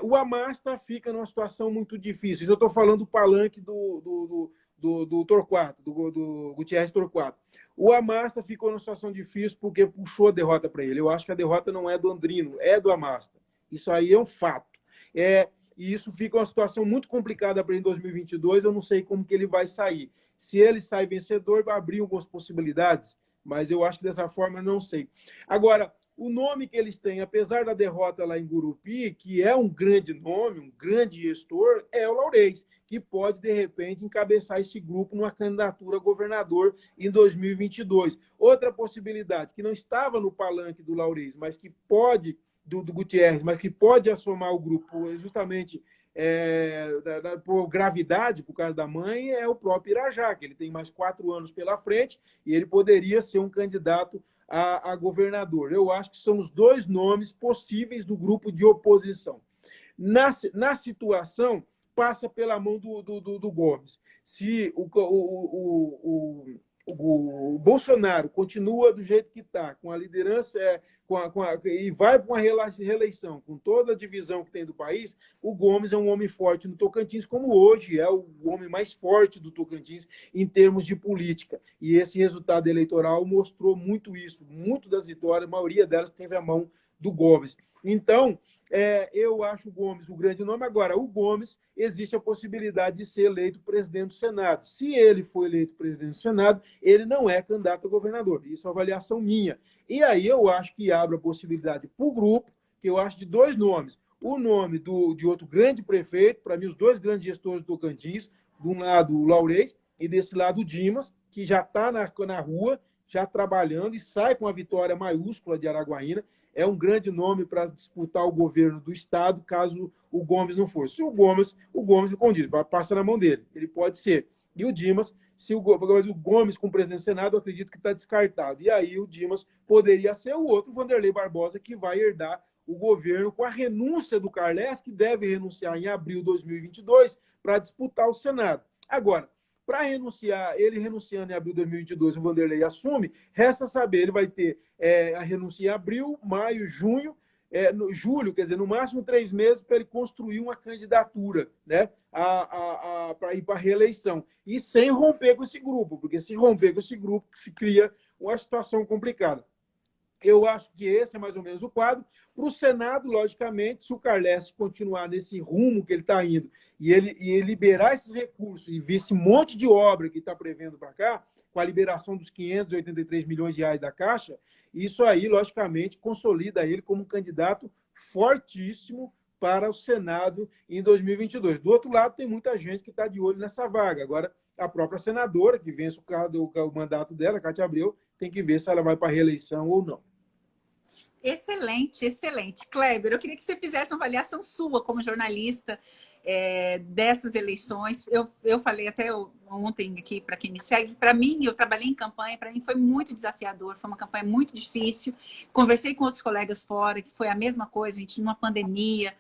O Amasta fica numa situação muito difícil. Isso eu estou falando do Palanque do Torquato, do Gutierrez Torquato. O Amasta ficou numa situação difícil porque puxou a derrota para ele. Eu acho que a derrota não é do Andrino, é do Amasta. Isso aí é um fato. E isso fica uma situação muito complicada para ele em 2022. Eu não sei como que ele vai sair. Se ele sai vencedor, vai abrir algumas possibilidades, mas eu acho que dessa forma eu não sei. Agora, o nome que eles têm, apesar da derrota lá em Gurupi, que é um grande nome, um grande gestor, é o Laurez, que pode, de repente, encabeçar esse grupo numa candidatura a governador em 2022. Outra possibilidade, que não estava no palanque do Laurez, mas que pode, do Gutierrez, mas que pode assomar o grupo justamente por gravidade, por causa da mãe, é o próprio Irajá, que ele tem mais 4 anos pela frente e ele poderia ser um candidato a governador. Eu acho que são os 2 nomes possíveis do grupo de oposição. Na situação, passa pela mão do Gomes. Se o Bolsonaro continua do jeito que está, com a liderança e vai para uma reeleição, com toda a divisão que tem do país, o Gomes é um homem forte no Tocantins, como hoje é o homem mais forte do Tocantins em termos de política. E esse resultado eleitoral mostrou muito isso. Muito das vitórias, a maioria delas teve a mão do Gomes. Então, eu acho o Gomes o grande nome. Agora, o Gomes, existe a possibilidade de ser eleito presidente do Senado. Se ele for eleito presidente do Senado, ele não é candidato a governador. Isso é uma avaliação minha. E aí eu acho que abre a possibilidade para o grupo, que eu acho de 2 nomes. O nome de outro grande prefeito, para mim, os 2 grandes gestores do Tocantins, de um lado o Laurez e desse lado o Dimas, que já está na rua, já trabalhando e sai com a vitória maiúscula de Araguaína. É um grande nome para disputar o governo do Estado, caso o Gomes não fosse. Se o Gomes, como diz, passa na mão dele, ele pode ser. E o Dimas, o Gomes com o presidente do Senado, eu acredito que está descartado. E aí o Dimas poderia ser o outro Vanderlei Barbosa, que vai herdar o governo com a renúncia do Carles, que deve renunciar em abril de 2022 para disputar o Senado. Agora, para renunciar, ele renunciando em abril de 2022, o Vanderlei assume, resta saber, ele vai ter a renúncia em abril, maio, junho, julho, quer dizer, no máximo 3 meses para ele construir uma candidatura, né, para ir para a reeleição. E sem romper com esse grupo, porque se romper com esse grupo, cria uma situação complicada. Eu acho que esse é mais ou menos o quadro. Para o Senado, logicamente, se o Carles continuar nesse rumo que ele está indo e ele liberar esses recursos e ver esse monte de obra que está prevendo para cá, com a liberação dos 583 milhões de reais da Caixa, isso aí, logicamente, consolida ele como um candidato fortíssimo para o Senado em 2022. Do outro lado, tem muita gente que está de olho nessa vaga. Agora, a própria senadora, que vence o mandato dela, Cátia Abreu, tem que ver se ela vai para a reeleição ou não. Excelente, excelente. Kleber, eu queria que você fizesse uma avaliação sua como jornalista dessas eleições. Eu falei até ontem aqui para quem me segue, para mim, eu trabalhei em campanha, para mim foi muito desafiador, foi uma campanha muito difícil. Conversei com outros colegas fora, que foi a mesma coisa, a gente numa pandemia,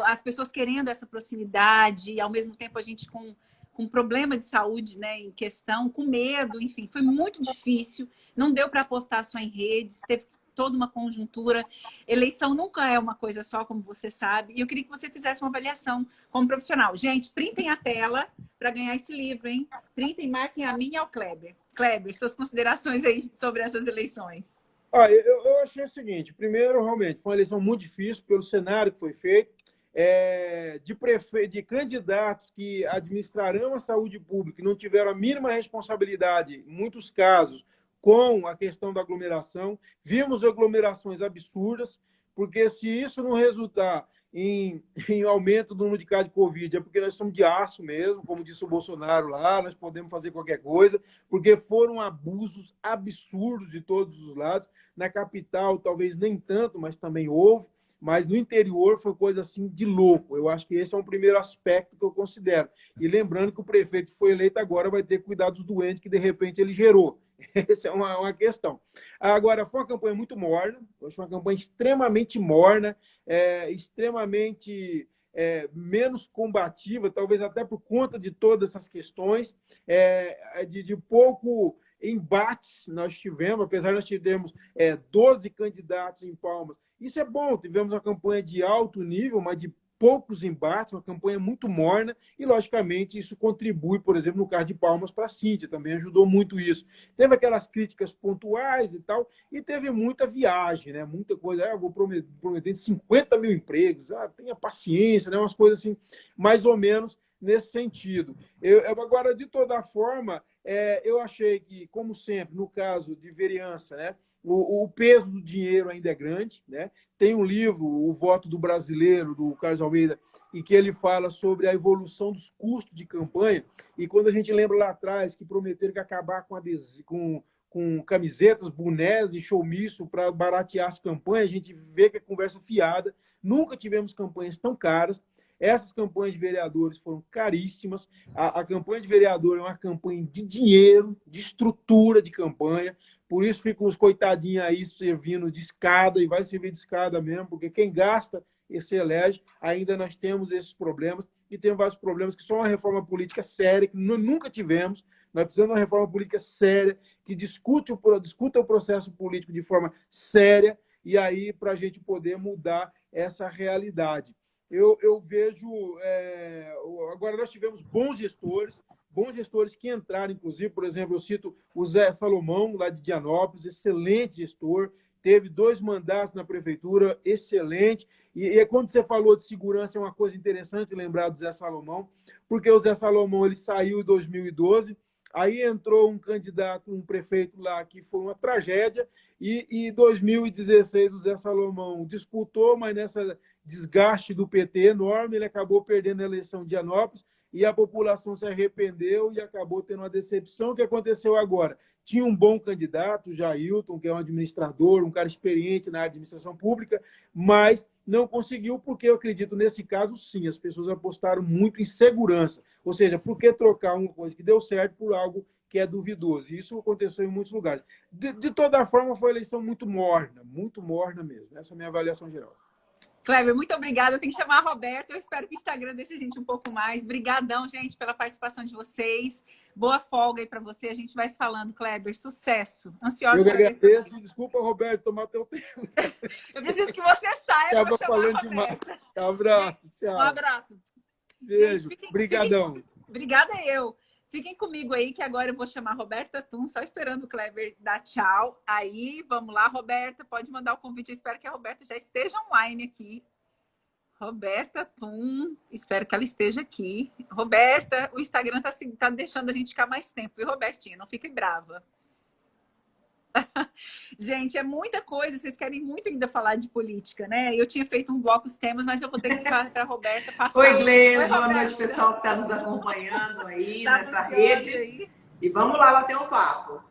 as pessoas querendo essa proximidade, e ao mesmo tempo a gente com problema de saúde, né, em questão, com medo, enfim, foi muito difícil. Não deu para apostar só em redes, teve toda uma conjuntura. Eleição nunca é uma coisa só, como você sabe. E eu queria que você fizesse uma avaliação como profissional. Gente, printem a tela para ganhar esse livro, hein? Printem, marquem a mim e ao Kleber. Kleber, suas considerações aí sobre essas eleições. Eu achei o seguinte. Primeiro, realmente, foi uma eleição muito difícil pelo cenário que foi feito. De candidatos que administrarão a saúde pública e não tiveram a mínima responsabilidade, em muitos casos, com a questão da aglomeração. Vimos aglomerações absurdas, porque se isso não resultar em aumento do número de casos de Covid, é porque nós somos de aço mesmo, como disse o Bolsonaro lá, nós podemos fazer qualquer coisa, porque foram abusos absurdos de todos os lados. Na capital, talvez nem tanto, mas também houve. Mas no interior foi coisa assim de louco. Eu acho que esse é um primeiro aspecto que eu considero. E lembrando que o prefeito que foi eleito agora vai ter que cuidar dos doentes que de repente ele gerou. Essa é uma questão. Agora, foi uma campanha muito morna, foi uma campanha extremamente morna, extremamente menos combativa, talvez até por conta de todas essas questões, de pouco embates nós tivemos, apesar de nós termos 12 candidatos em Palmas. Isso é bom, tivemos uma campanha de alto nível, mas de poucos embates, uma campanha muito morna, e, logicamente, isso contribui, por exemplo, no caso de Palmas para a Cíntia, também ajudou muito isso. Teve aquelas críticas pontuais e tal, e teve muita viagem, né? Muita coisa, eu vou prometendo 50 mil empregos, tenha paciência, né? Umas coisas assim, mais ou menos nesse sentido. Agora, de toda forma, eu achei que, como sempre, no caso de vereança, né? O peso do dinheiro ainda é grande, né? Tem um livro, O Voto do Brasileiro, do Carlos Almeida, em que ele fala sobre a evolução dos custos de campanha. E quando a gente lembra lá atrás que prometeram que acabar com camisetas, bonés e showmício para baratear as campanhas, a gente vê que é conversa fiada. Nunca tivemos campanhas tão caras. Essas campanhas de vereadores foram caríssimas. A campanha de vereador é uma campanha de dinheiro, de estrutura de campanha. Por isso ficam os coitadinhos aí servindo de escada, e vai servir de escada mesmo, porque quem gasta se elege. Ainda nós temos esses problemas, e temos vários problemas que só uma reforma política séria, que nunca tivemos. Nós precisamos de uma reforma política séria, que discuta o processo político de forma séria, e aí para a gente poder mudar essa realidade. Eu vejo... agora nós tivemos bons gestores que entraram, inclusive, por exemplo, eu cito o Zé Salomão, lá de Dianópolis, excelente gestor, teve 2 mandatos na prefeitura, excelente. E quando você falou de segurança, é uma coisa interessante lembrar do Zé Salomão, porque o Zé Salomão ele saiu em 2012, aí entrou um candidato, um prefeito lá, que foi uma tragédia, e em 2016 o Zé Salomão disputou, mas nessa desgaste do PT enorme, ele acabou perdendo a eleição de Dianópolis, e a população se arrependeu e acabou tendo uma decepção. O que aconteceu agora? Tinha um bom candidato, o Jailton, que é um administrador, um cara experiente na administração pública, mas não conseguiu, porque eu acredito, nesse caso, sim, as pessoas apostaram muito em segurança. Ou seja, por que trocar uma coisa que deu certo por algo que é duvidoso? E isso aconteceu em muitos lugares. De toda forma, foi uma eleição muito morna mesmo. Essa é a minha avaliação geral. Kleber, muito obrigada. Eu tenho que chamar a Roberta. Eu espero que o Instagram deixe a gente um pouco mais. Obrigadão, gente, pela participação de vocês. Boa folga aí para você. A gente vai se falando, Kleber. Sucesso. Ansiosa para ver. Eu agradeço. Desculpa, Roberto, tomar teu tempo. Eu preciso que você saia para chamar falando demais. Um abraço. Tchau. Um abraço. Beijo. Obrigadão. Obrigada eu. Fiquem comigo aí, que agora eu vou chamar a Roberta Tum, só esperando o Kleber dar tchau. Aí, vamos lá, Roberta, pode mandar o convite. Eu espero que a Roberta já esteja online aqui. Roberta Tum, espero que ela esteja aqui. Roberta, o Instagram tá deixando a gente ficar mais tempo, viu, Robertinha? Não fique brava. Gente, é muita coisa, vocês querem muito ainda falar de política, né? Eu tinha feito um bloco os temas, mas eu vou ter que para a Roberta passar. Oi, Gleice, boa noite, pessoal que está nos acompanhando aí Tá nessa rede. aí. E vamos lá bater um papo.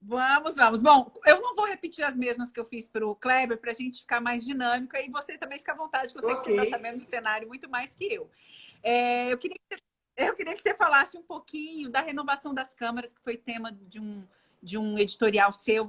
Vamos. Bom, eu não vou repetir as mesmas que eu fiz para o Kleber, para a gente ficar mais dinâmica, e você também fica à vontade, que eu sei que você está sabendo do cenário muito mais que eu. Eu queria que você falasse um pouquinho da renovação das câmaras, que foi tema de um editorial seu.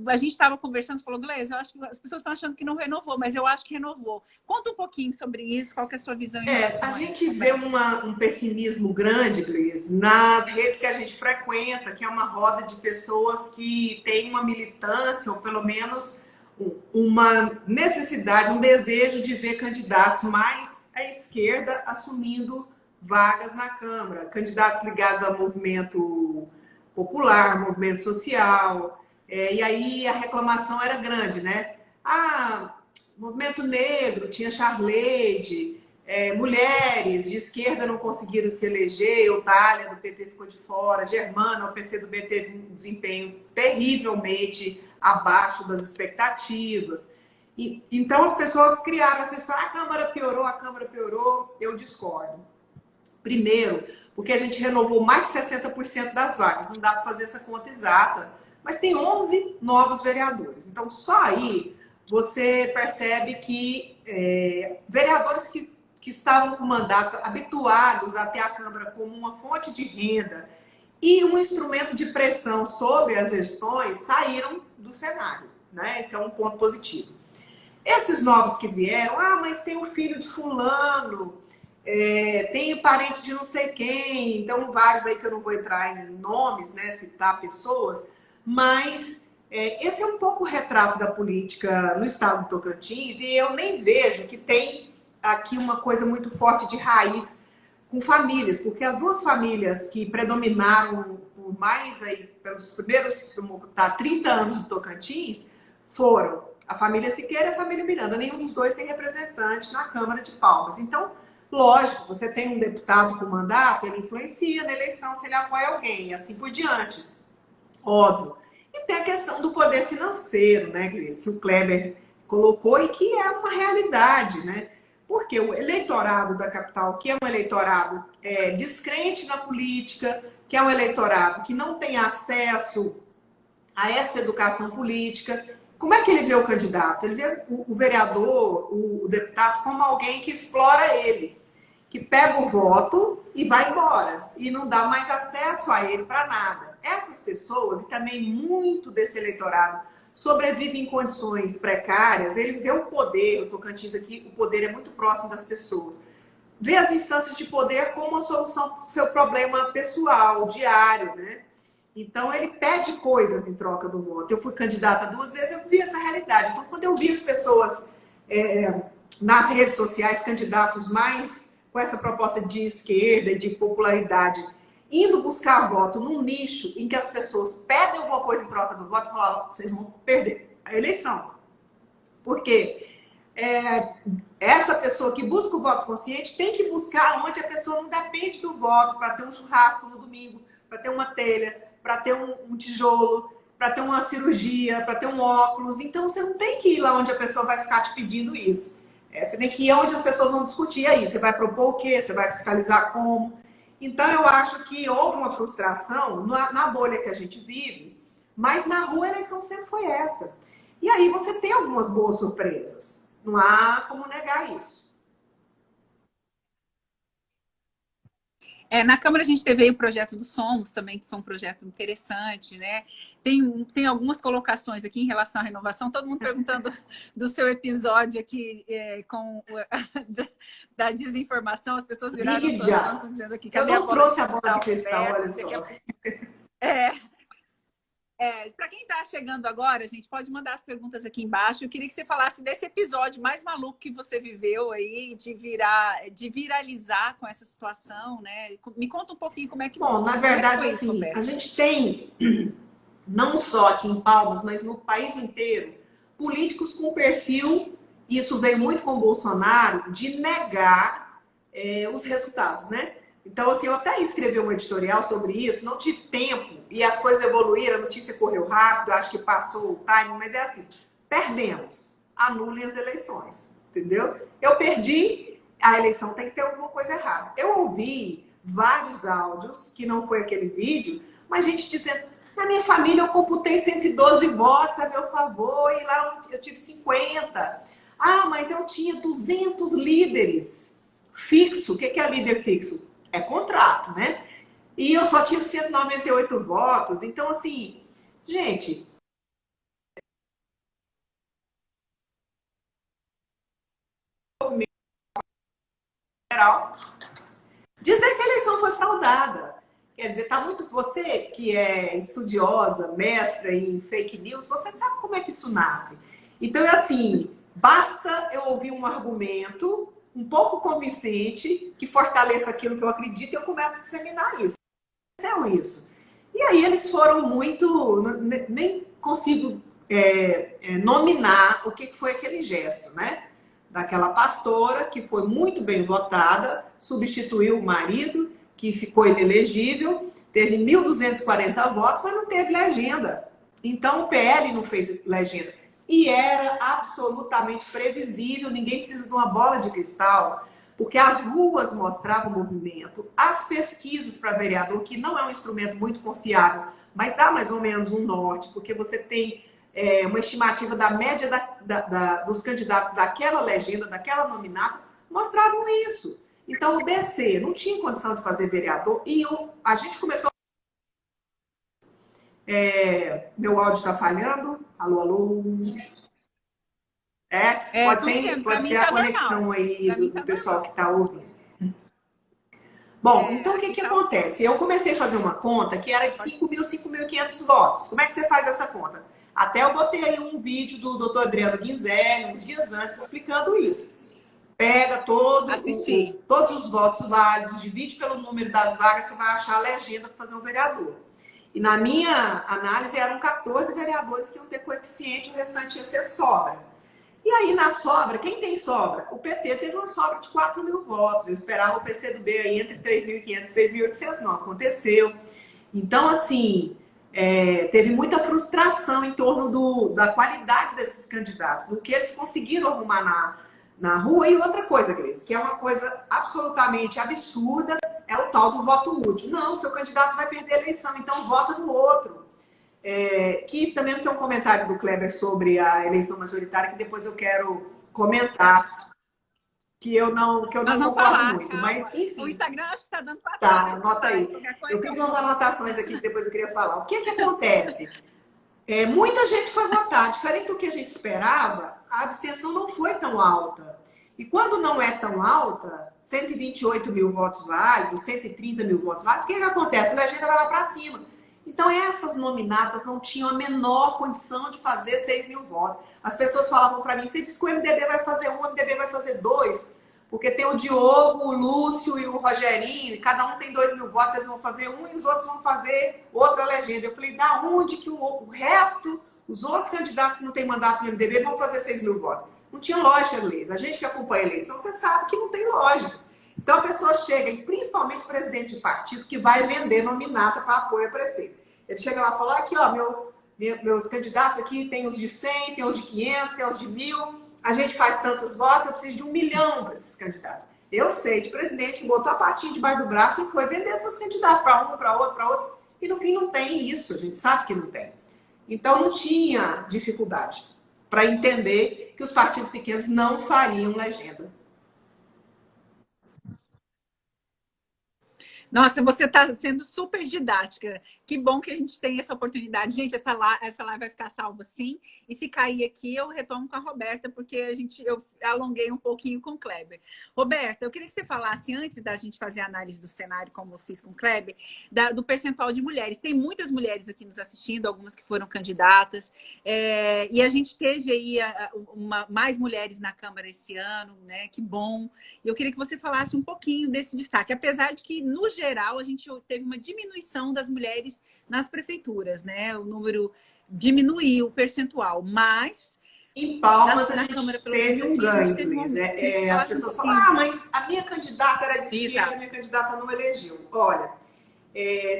A gente estava conversando, você falou, Gleice, eu acho que as pessoas estão achando que não renovou, mas eu acho que renovou. Conta um pouquinho sobre isso, qual que é a sua visão em relação a gente vê um pessimismo grande, Gleice, nas redes que a gente frequenta, que é uma roda de pessoas que têm uma militância, ou pelo menos uma necessidade, um desejo de ver candidatos mais à esquerda assumindo vagas na Câmara, candidatos ligados ao movimento popular, movimento social, e aí a reclamação era grande, né? Movimento negro, tinha Charleide, mulheres de esquerda não conseguiram se eleger, Eutália do PT ficou de fora, Germana, o PCdoB teve um desempenho terrivelmente abaixo das expectativas. Então as pessoas criaram essa história, a Câmara piorou, eu discordo. Primeiro, porque a gente renovou mais de 60% das vagas. Não dá para fazer essa conta exata, mas tem 11 novos vereadores. Então, só aí você percebe que vereadores que estavam com mandatos habituados a ter a Câmara como uma fonte de renda e um instrumento de pressão sobre as gestões saíram do cenário, né? Esse é um ponto positivo. Esses novos que vieram, mas tem o filho de fulano, tem parente de não sei quem, então vários aí que eu não vou entrar em nomes, né, citar pessoas, mas esse é um pouco o retrato da política no estado do Tocantins, e eu nem vejo que tem aqui uma coisa muito forte de raiz com famílias, porque as duas famílias que predominaram por mais aí, pelos primeiros 30 anos do Tocantins, foram a família Siqueira e a família Miranda. Nenhum dos dois tem representante na Câmara de Palmas. Então, lógico, você tem um deputado com mandato, ele influencia na eleição se ele apoia alguém, e assim por diante. Óbvio. E tem a questão do poder financeiro, né, Gleice, que o Kleber colocou e que é uma realidade, né? Porque o eleitorado da capital, que é um eleitorado descrente na política, que é um eleitorado que não tem acesso a essa educação política, como é que ele vê o candidato? Ele vê o vereador, o deputado, como alguém que explora ele, que pega o voto e vai embora, e não dá mais acesso a ele para nada. Essas pessoas, e também muito desse eleitorado, sobrevivem em condições precárias, ele vê o poder, o Tocantins aqui, o poder é muito próximo das pessoas, vê as instâncias de poder como uma solução para o seu problema pessoal, diário, né? Então, ele pede coisas em troca do voto. Eu fui candidata 2 vezes, eu vi essa realidade. Então, quando eu vi as pessoas nas redes sociais, candidatos mais com essa proposta de esquerda e de popularidade, indo buscar voto num nicho em que as pessoas pedem alguma coisa em troca do voto, falaram, vocês vão perder a eleição. Porque essa pessoa que busca o voto consciente tem que buscar onde a pessoa não depende do voto para ter um churrasco no domingo, para ter uma telha, para ter um tijolo, para ter uma cirurgia, para ter um óculos. Então, você não tem que ir lá onde a pessoa vai ficar te pedindo isso. Você tem que ir onde as pessoas vão discutir aí. Você vai propor o quê? Você vai fiscalizar como? Então, eu acho que houve uma frustração na bolha que a gente vive, mas na rua a eleição sempre foi essa. E aí você tem algumas boas surpresas. Não há como negar isso. Na Câmara a gente teve aí o projeto do Somos também, que foi um projeto interessante, né? Tem algumas colocações aqui em relação à renovação, todo mundo perguntando do seu episódio aqui da desinformação, as pessoas viraram os estão dizendo aqui, eu não trouxe a bola de cristal, olha só. Para quem está chegando agora, a gente pode mandar as perguntas aqui embaixo. Eu queria que você falasse desse episódio mais maluco que você viveu aí, de viralizar com essa situação, né? Me conta um pouquinho como é que Bom, na como é que verdade, foi isso, assim, Roberto? a gente tem, não só aqui em Palmas, mas no país inteiro, políticos com perfil, isso veio muito com o Bolsonaro, de negar os resultados, né? Então, assim, eu até escrevi um editorial sobre isso, não tive tempo, e as coisas evoluíram, a notícia correu rápido, acho que passou o time, mas é assim, perdemos, anulem as eleições, entendeu? Eu perdi, a eleição tem que ter alguma coisa errada. Eu ouvi vários áudios, que não foi aquele vídeo, mas gente dizendo, na minha família eu computei 112 votos a meu favor, e lá eu tive 50. Ah, mas eu tinha 200 líderes fixo. O que é líder fixo? É contrato, né? E eu só tive 198 votos. Então, assim, gente, geral, dizer que a eleição foi fraudada. Quer dizer, tá muito. Você que é estudiosa, mestra em fake news, você sabe como é que isso nasce. Então, é assim, basta eu ouvir um argumento um pouco convincente que fortaleça aquilo que eu acredito e eu começo a disseminar isso. Isso. E aí eles foram muito. Nem consigo nominar o que foi aquele gesto, né? Daquela pastora que foi muito bem votada, substituiu o marido, que ficou inelegível, teve 1.240 votos, mas não teve legenda. Então o PL não fez legenda. E era absolutamente previsível, ninguém precisa de uma bola de cristal, porque as ruas mostravam o movimento, as pesquisas para vereador, que não é um instrumento muito confiável, mas dá mais ou menos um norte, porque você tem uma estimativa da média dos candidatos daquela legenda, daquela nominata, mostravam isso. Então o DC não tinha condição de fazer vereador, e a gente começou. Meu áudio está falhando? Alô, alô? Pode ser a conexão aí do pessoal que está ouvindo. Bom, então o que acontece? Eu comecei a fazer uma conta que era de 5.500 votos. Como é que você faz essa conta? Até eu botei aí um vídeo do Dr. Adriano Guinzelli, uns dias antes, explicando isso. Pega todos os votos válidos, divide pelo número das vagas, você vai achar a legenda para fazer um vereador. E na minha análise, eram 14 vereadores que iam ter coeficiente, o restante ia ser sobra. E aí, na sobra, quem tem sobra? O PT teve uma sobra de 4.000 votos. Eu esperava o PCdoB aí entre 3.500 e 3.800, não aconteceu. Então, assim, teve muita frustração em torno da qualidade desses candidatos, do que eles conseguiram arrumar na rua. E outra coisa, Grace, que é uma coisa absolutamente absurda, é o tal do voto útil. Não, seu candidato vai perder a eleição, então vota no outro. Que também tem um comentário do Kleber sobre a eleição majoritária, que depois eu quero comentar, que eu não concordo muito. Calma. Mas, enfim. O Instagram acho que está dando para trás. Tá, anota aí. Eu fiz umas anotações aqui que depois eu queria falar. O que acontece? Muita gente foi votar. Diferente do que a gente esperava, a abstenção não foi tão alta. E quando não é tão alta, 128.000 votos válidos, 130.000 votos válidos, o que acontece? A legenda vai lá para cima. Então, essas nominatas não tinham a menor condição de fazer 6.000 votos. As pessoas falavam para mim, você diz que o MDB vai fazer um, o MDB vai fazer dois, porque tem o Diogo, o Lúcio e o Rogerinho, cada um tem 2.000 votos, eles vão fazer um e os outros vão fazer outra legenda. Eu falei, da onde que o resto, os outros candidatos que não têm mandato no MDB vão fazer 6.000 votos? Não tinha lógica, Luiz. A gente que acompanha a eleição, você sabe que não tem lógica. Então a pessoa chega, e principalmente o presidente de partido, que vai vender nominata para apoio a prefeito. Ele chega lá e fala, aqui, ó, meus candidatos aqui, tem os de 100, tem os de 500, tem os de 1.000, a gente faz tantos votos, eu preciso de 1 milhão para esses candidatos. Eu sei de presidente que botou a pastinha debaixo do braço e foi vender seus candidatos para um, para outro, e no fim não tem isso, a gente sabe que não tem. Então não tinha dificuldade para entender que os partidos pequenos não fariam legenda. Nossa, você está sendo super didática. Que bom que a gente tem essa oportunidade. Gente, essa live vai ficar salva sim. E se cair aqui, eu retomo com a Roberta, porque eu alonguei um pouquinho com o Kleber. Roberta, eu queria que você falasse, antes da gente fazer a análise do cenário, como eu fiz com o Kleber, do percentual de mulheres. Tem muitas mulheres aqui nos assistindo, algumas que foram candidatas. E a gente teve aí mais mulheres na Câmara esse ano, né? Que bom. E eu queria que você falasse um pouquinho desse destaque, apesar de que, no geral, a gente teve uma diminuição das mulheres nas prefeituras, né? O número diminuiu, o percentual, mas em Palmas a na gente Câmara teve um ganho, Luiz. As pessoas falam, mas a minha candidata era de esquerda, a minha candidata não elegeu. Olha,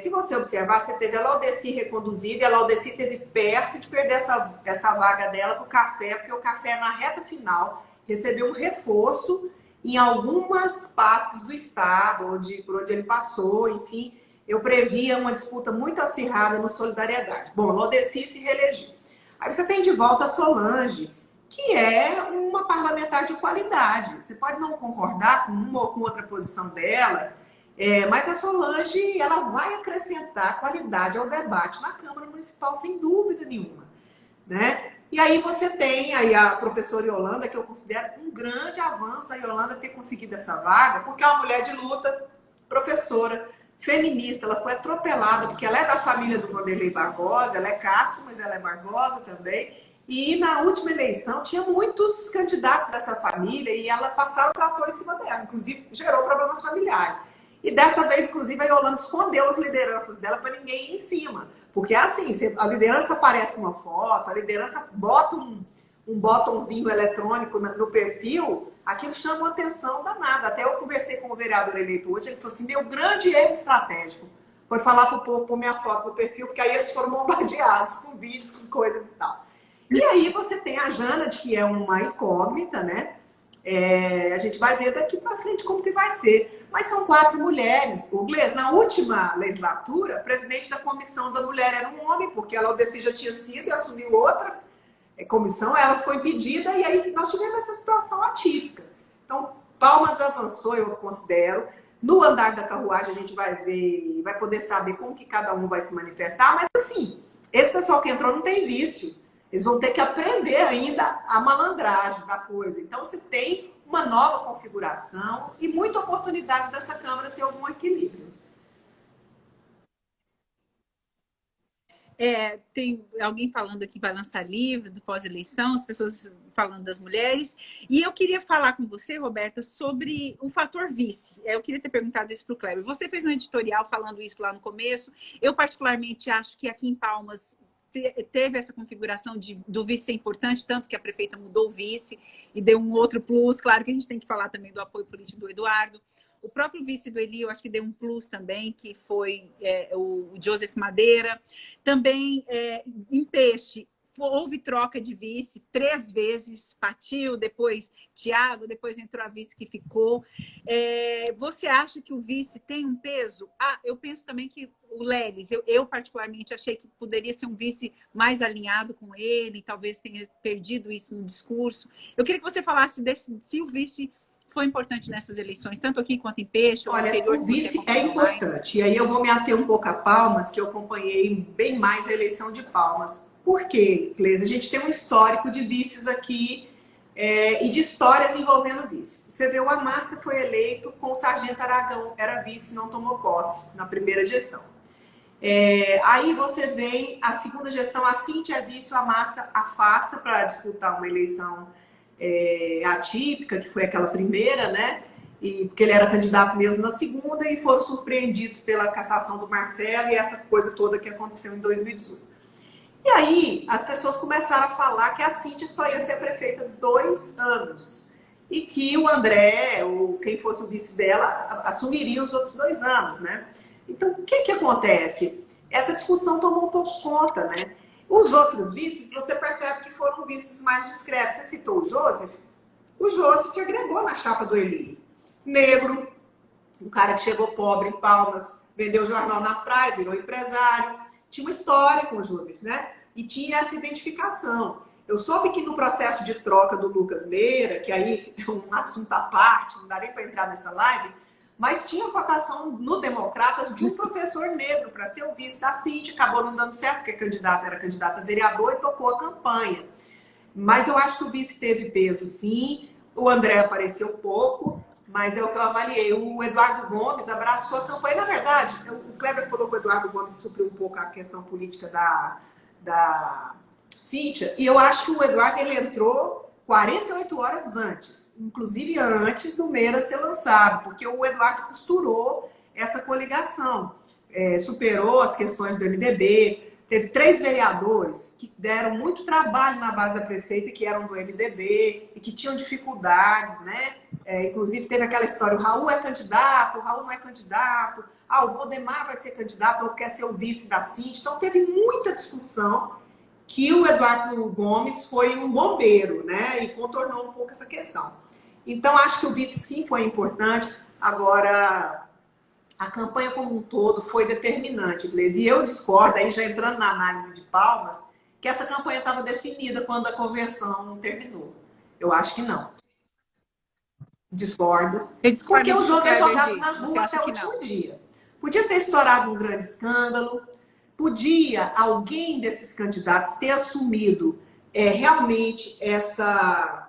se você observar, você teve a Laudeci reconduzida e a Laudeci teve perto de perder essa vaga dela para o Café, porque o Café, na reta final, recebeu um reforço em algumas pastas do estado, por onde ele passou, enfim, eu previa uma disputa muito acirrada no Solidariedade. Bom, Laudeci se reelegeu. Aí você tem de volta a Solange, que é uma parlamentar de qualidade. Você pode não concordar com uma ou com outra posição dela, mas a Solange ela vai acrescentar qualidade ao debate na Câmara Municipal, sem dúvida nenhuma, né? E aí você tem aí a professora Yolanda, que eu considero um grande avanço a Yolanda ter conseguido essa vaga, porque é uma mulher de luta, professora, feminista, ela foi atropelada, porque ela é da família do Vanderlei Barbosa, ela é Castro, mas ela é Barbosa também, e na última eleição tinha muitos candidatos dessa família e ela passava o trator em cima dela, inclusive gerou problemas familiares. E dessa vez, inclusive, a Yolanda escondeu as lideranças dela para ninguém ir em cima. Porque é assim, a liderança aparece uma foto, a liderança bota um botãozinho eletrônico no perfil, aquilo chama a atenção danada. Até eu conversei com o vereador eleito hoje, ele falou assim, meu grande erro estratégico foi falar para o povo pôr minha foto no perfil, porque aí eles foram bombardeados com vídeos, com coisas e tal. E aí você tem a Jana, que é uma incógnita, né? A gente vai ver daqui para frente como que vai ser. Mas são 4 mulheres. O Gleis, na última legislatura, a presidente da comissão da mulher era um homem, porque a Laudeci já tinha sido e assumiu outra comissão, ela ficou impedida e aí nós tivemos essa situação atípica. Então, Palmas avançou, eu considero. No andar da carruagem a gente vai ver, vai poder saber como que cada um vai se manifestar, mas assim, esse pessoal que entrou não tem vício. Eles vão ter que aprender ainda a malandragem da coisa. Então, você tem uma nova configuração e muita oportunidade dessa Câmara ter algum equilíbrio. Tem alguém falando aqui que vai lançar livro do pós-eleição, as pessoas falando das mulheres. E eu queria falar com você, Roberta, sobre o fator vice. Eu queria ter perguntado isso para o Kleber. Você fez um editorial falando isso lá no começo. Eu, particularmente, acho que aqui em Palmas teve essa configuração do vice ser importante, tanto que a prefeita mudou o vice e deu um outro plus. Claro que a gente tem que falar também do apoio político do Eduardo. O próprio vice do Eli, eu acho que deu um plus também, que foi o Joseph Madeira. Também em Peixe, houve troca de vice 3 vezes, Patil, depois Tiago, depois entrou a vice que ficou. Você acha que o vice tem um peso? Eu penso também que o Lelis, eu particularmente achei que poderia ser um vice mais alinhado com ele, talvez tenha perdido isso no discurso. Eu queria que você falasse se o vice foi importante nessas eleições, tanto aqui quanto em Peixe. Olha, o vice é importante. E aí eu vou me ater um pouco a Palmas, que eu acompanhei bem mais a eleição de Palmas. Por quê, Cleis? A gente tem um histórico de vices aqui e de histórias envolvendo vice. Você vê, o Amasta foi eleito com o Sargento Aragão, era vice, não tomou posse na primeira gestão. Aí você vem a segunda gestão, a Cíntia é vice, o Amasta afasta para disputar uma eleição atípica, que foi aquela primeira, né? Porque ele era candidato mesmo na segunda e foram surpreendidos pela cassação do Marcelo e essa coisa toda que aconteceu em 2018. E aí as pessoas começaram a falar que a Cíntia só ia ser prefeita 2 anos e que o André, ou quem fosse o vice dela, assumiria os outros 2 anos, né? Então, o que acontece? Essa discussão tomou um pouco conta, né? Os outros vices, você percebe que foram vices mais discretos. Você citou o Joseph? O Joseph agregou na chapa do Eli. Negro, um cara que chegou pobre em Palmas, vendeu jornal na praia, virou empresário. Tinha uma história com o Joseph, né? E tinha essa identificação. Eu soube que no processo de troca do Lucas Meira, que aí é um assunto à parte, não dá nem para entrar nessa live, mas tinha cotação no Democratas de um professor negro para ser o vice da Cíntia, acabou não dando certo, porque a candidata era candidata a vereador e tocou a campanha. Mas eu acho que o vice teve peso, sim. O André apareceu pouco, mas é o que eu avaliei. O Eduardo Gomes abraçou a campanha. Na verdade, o Kleber falou que o Eduardo Gomes supriu um pouco a questão política da Cíntia, e eu acho que o Eduardo ele entrou 48 horas antes, inclusive antes do Meira ser lançado, porque o Eduardo costurou essa coligação, superou as questões do MDB, teve 3 vereadores que deram muito trabalho na base da prefeita, que eram do MDB e que tinham dificuldades, né? Inclusive teve aquela história, o Raul é candidato, o Raul não é candidato, o Valdemar vai ser candidato ou quer ser o vice da Cíntia, então teve muita discussão que o Eduardo Gomes foi um bombeiro, né? E contornou um pouco essa questão. Então, acho que o vice sim foi importante. Agora, a campanha como um todo foi determinante, Gleisi. E eu discordo, aí já entrando na análise de Palmas, que essa campanha estava definida quando a convenção terminou. Eu acho que não. Discordo. Porque o jogo é jogado na rua até o último dia. Podia ter estourado um grande escândalo. Podia alguém desses candidatos ter assumido realmente a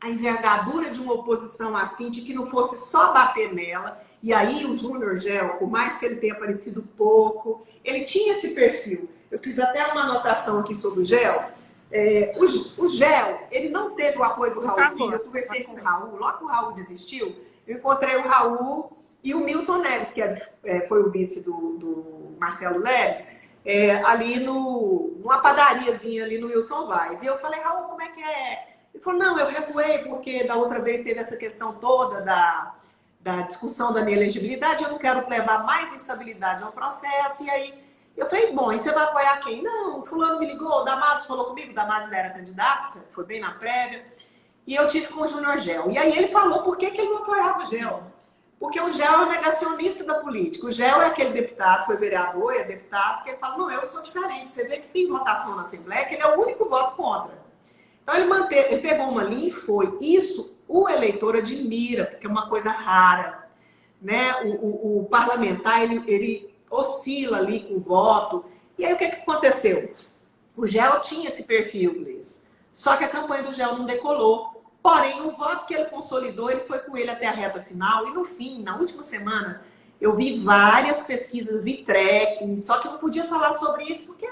envergadura de uma oposição assim, de que não fosse só bater nela. E aí o Júnior Gel, por mais que ele tenha aparecido pouco, ele tinha esse perfil. Eu fiz até uma anotação aqui sobre o Gel. O Gel, ele não teve o apoio do Raul Filho. Eu conversei com o Raul, logo que o Raul desistiu, eu encontrei o Raul e o Milton Neves, que foi o vice do Marcelo Leles, ali numa padariazinha ali no Wilson Vaz. E eu falei, Raul, como é que é? Ele falou, não, eu recuei porque da outra vez teve essa questão toda da discussão da minha elegibilidade, eu não quero levar mais instabilidade ao processo. E aí eu falei, bom, e você vai apoiar quem? Não, o fulano me ligou, o Damaso falou comigo, o Damaso era candidata, foi bem na prévia. E eu tive com o Júnior Gel. E aí ele falou por que ele não apoiava o Gel. Porque o Gel é o negacionista da política. O Gel é aquele deputado, foi vereador, é deputado, que ele fala, não, eu sou diferente. Você vê que tem votação na Assembleia, que ele é o único voto contra. Então ele pegou uma linha e foi. Isso o eleitor admira, porque é uma coisa rara. Né? O parlamentar, ele oscila ali com o voto. E aí o que aconteceu? O Gel tinha esse perfil, Gleisi. Só que a campanha do Gel não decolou. Porém, o voto que ele consolidou, ele foi com ele até a reta final. E no fim, na última semana, eu vi várias pesquisas, vi tracking, só que eu não podia falar sobre isso porque a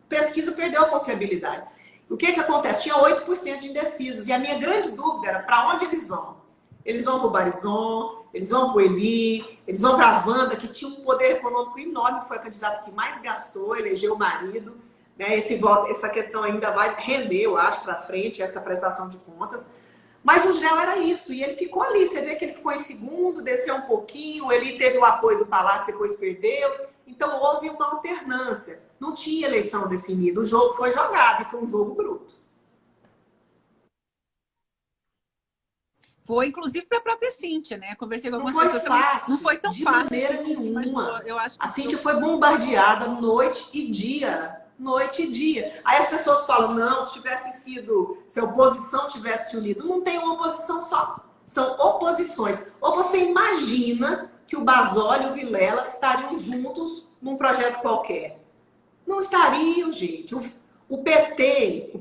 pesquisa perdeu a confiabilidade. O que acontece? Tinha 8% de indecisos. E a minha grande dúvida era para onde eles vão? Eles vão para o Barizon, eles vão para o Eli, eles vão para a Wanda, que tinha um poder econômico enorme, foi a candidata que mais gastou, elegeu o marido. Né? Essa questão ainda vai render, eu acho, para frente, essa prestação de contas. Mas o Gel era isso, e ele ficou ali. Você vê que ele ficou em segundo, desceu um pouquinho, ele teve o apoio do Palácio, depois perdeu. Então houve uma alternância. Não tinha eleição definida. O jogo foi jogado e foi um jogo bruto. Foi, inclusive, para a própria Cíntia, né? Conversei com algumas pessoas também. Não foi tão de fácil. De maneira nenhuma. Eu acho que a Cíntia foi bombardeada noite e dia. Noite e dia. Aí as pessoas falam, não, se a oposição tivesse se unido, não tem uma oposição só. São oposições. Ou você imagina que o Basoli e o Vilela estariam juntos num projeto qualquer. Não estariam, gente. O PT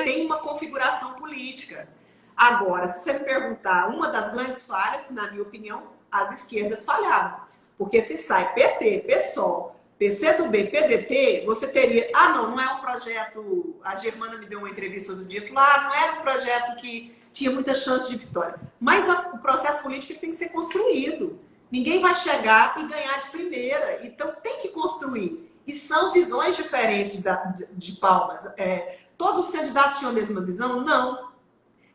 tem uma configuração política. Agora, se você me perguntar, uma das grandes falhas, na minha opinião, as esquerdas falharam. Porque se sai PT, PSOL, PCdoB, PDT, você teria... não é um projeto... A Germana me deu uma entrevista outro dia e falou, não era um projeto que tinha muita chance de vitória. Mas o processo político tem que ser construído. Ninguém vai chegar e ganhar de primeira. Então, tem que construir. E são visões diferentes de Palmas. Todos os candidatos tinham a mesma visão? Não.